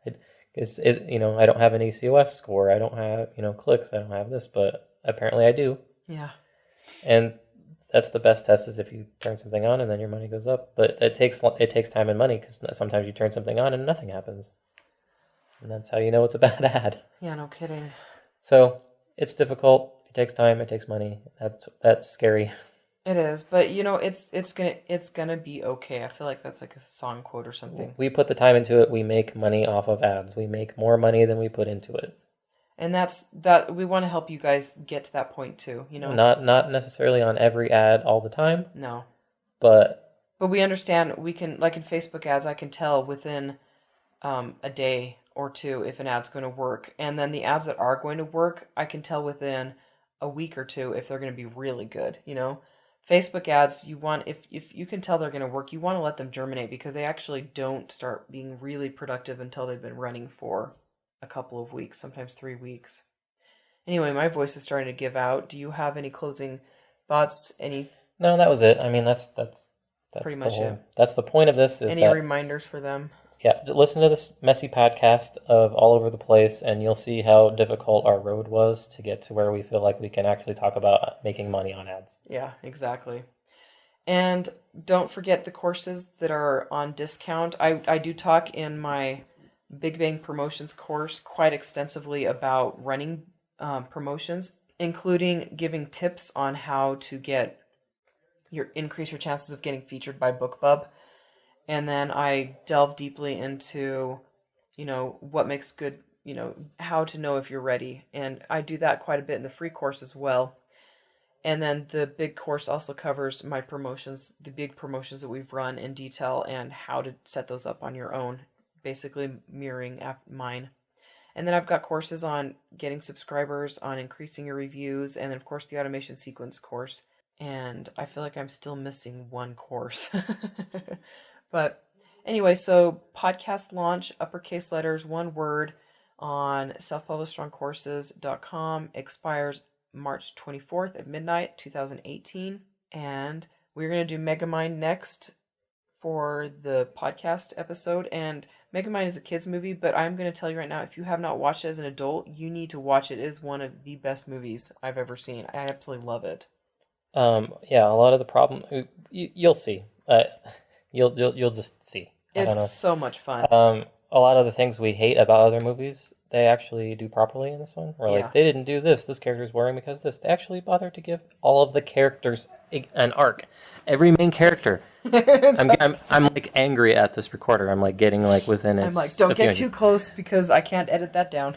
Speaker 3: I don't have any COS score. I don't have, clicks. I don't have this, but apparently I do.
Speaker 2: Yeah.
Speaker 3: And that's the best test, is if you turn something on and then your money goes up. But it takes time and money, because sometimes you turn something on and nothing happens. And that's how you know it's a bad ad.
Speaker 2: Yeah, no kidding.
Speaker 3: So it's difficult. It takes time. It takes money. That's scary.
Speaker 2: It is, but it's gonna be okay. I feel like that's like a song quote or something.
Speaker 3: We put the time into it. We make money off of ads. We make more money than we put into it.
Speaker 2: And we want to help you guys get to that point too.
Speaker 3: Not necessarily on every ad all the time.
Speaker 2: No.
Speaker 3: But
Speaker 2: we understand. We can, like in Facebook ads, I can tell within a day or two if an ad's going to work, and then the ads that are going to work, I can tell within a week or two if they're going to be really good. Facebook ads, if you can tell they're going to work, you want to let them germinate, because they actually don't start being really productive until they've been running for a couple of weeks, sometimes 3 weeks. Anyway, my voice is starting to give out. Do you have any closing thoughts?
Speaker 3: No, that was it. I mean, that's
Speaker 2: pretty much it.
Speaker 3: That's the point of this.
Speaker 2: Any reminders for them?
Speaker 3: Yeah, listen to this messy podcast of all over the place, and you'll see how difficult our road was to get to where we feel like we can actually talk about making money on ads.
Speaker 2: Yeah, exactly. And don't forget the courses that are on discount. I do talk in my Big Bang Promotions course quite extensively about running promotions, including giving tips on how to increase your chances of getting featured by BookBub. And then I delve deeply into, what makes good, how to know if you're ready. And I do that quite a bit in the free course as well. And then the big course also covers my promotions, the big promotions that we've run in detail, and how to set those up on your own, basically mirroring mine. And then I've got courses on getting subscribers, on increasing your reviews, and then of course the automation sequence course. And I feel like I'm still missing one course. But anyway, so podcast launch, uppercase letters, one word, on selfpublishedstrongcourses.com, expires March 24th at midnight, 2018. And we're going to do Megamind next for the podcast episode. And Megamind is a kid's movie, but I'm going to tell you right now, if you have not watched it as an adult, you need to watch it. It is one of the best movies I've ever seen. I absolutely love it.
Speaker 3: Yeah, a lot of the problem, you'll see. You'll just see.
Speaker 2: It's so much fun.
Speaker 3: A lot of the things we hate about other movies, they actually do properly in this one. Or like, they didn't do this. This character's worrying because this. They actually bothered to give all of the characters an arc. Every main character. I'm like angry at this recorder. I'm like getting like within its.
Speaker 2: I'm like, don't get too close because I can't edit that down.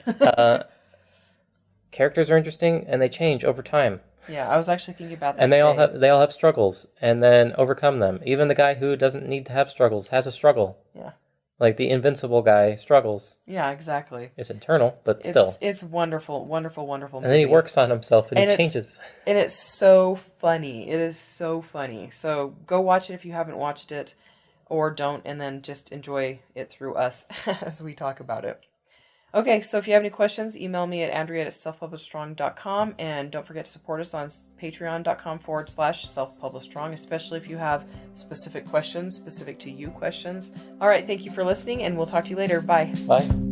Speaker 3: Characters are interesting and they change over time.
Speaker 2: Yeah, I was actually thinking about that.
Speaker 3: And they all have struggles and then overcome them. Even the guy who doesn't need to have struggles has a struggle.
Speaker 2: Yeah.
Speaker 3: Like the invincible guy struggles.
Speaker 2: Yeah, exactly.
Speaker 3: It's internal, but still.
Speaker 2: It's wonderful, wonderful, wonderful movie.
Speaker 3: And then he works on himself and he changes.
Speaker 2: And it's so funny. It is so funny. So go watch it if you haven't watched it, or don't, and then just enjoy it through us as we talk about it. Okay, so if you have any questions, email me at Andrea@selfpublishedstrong.com, and don't forget to support us on patreon.com/selfpublishedstrong, especially if you have specific questions, specific to you questions. All right, thank you for listening, and we'll talk to you later. Bye.
Speaker 3: Bye.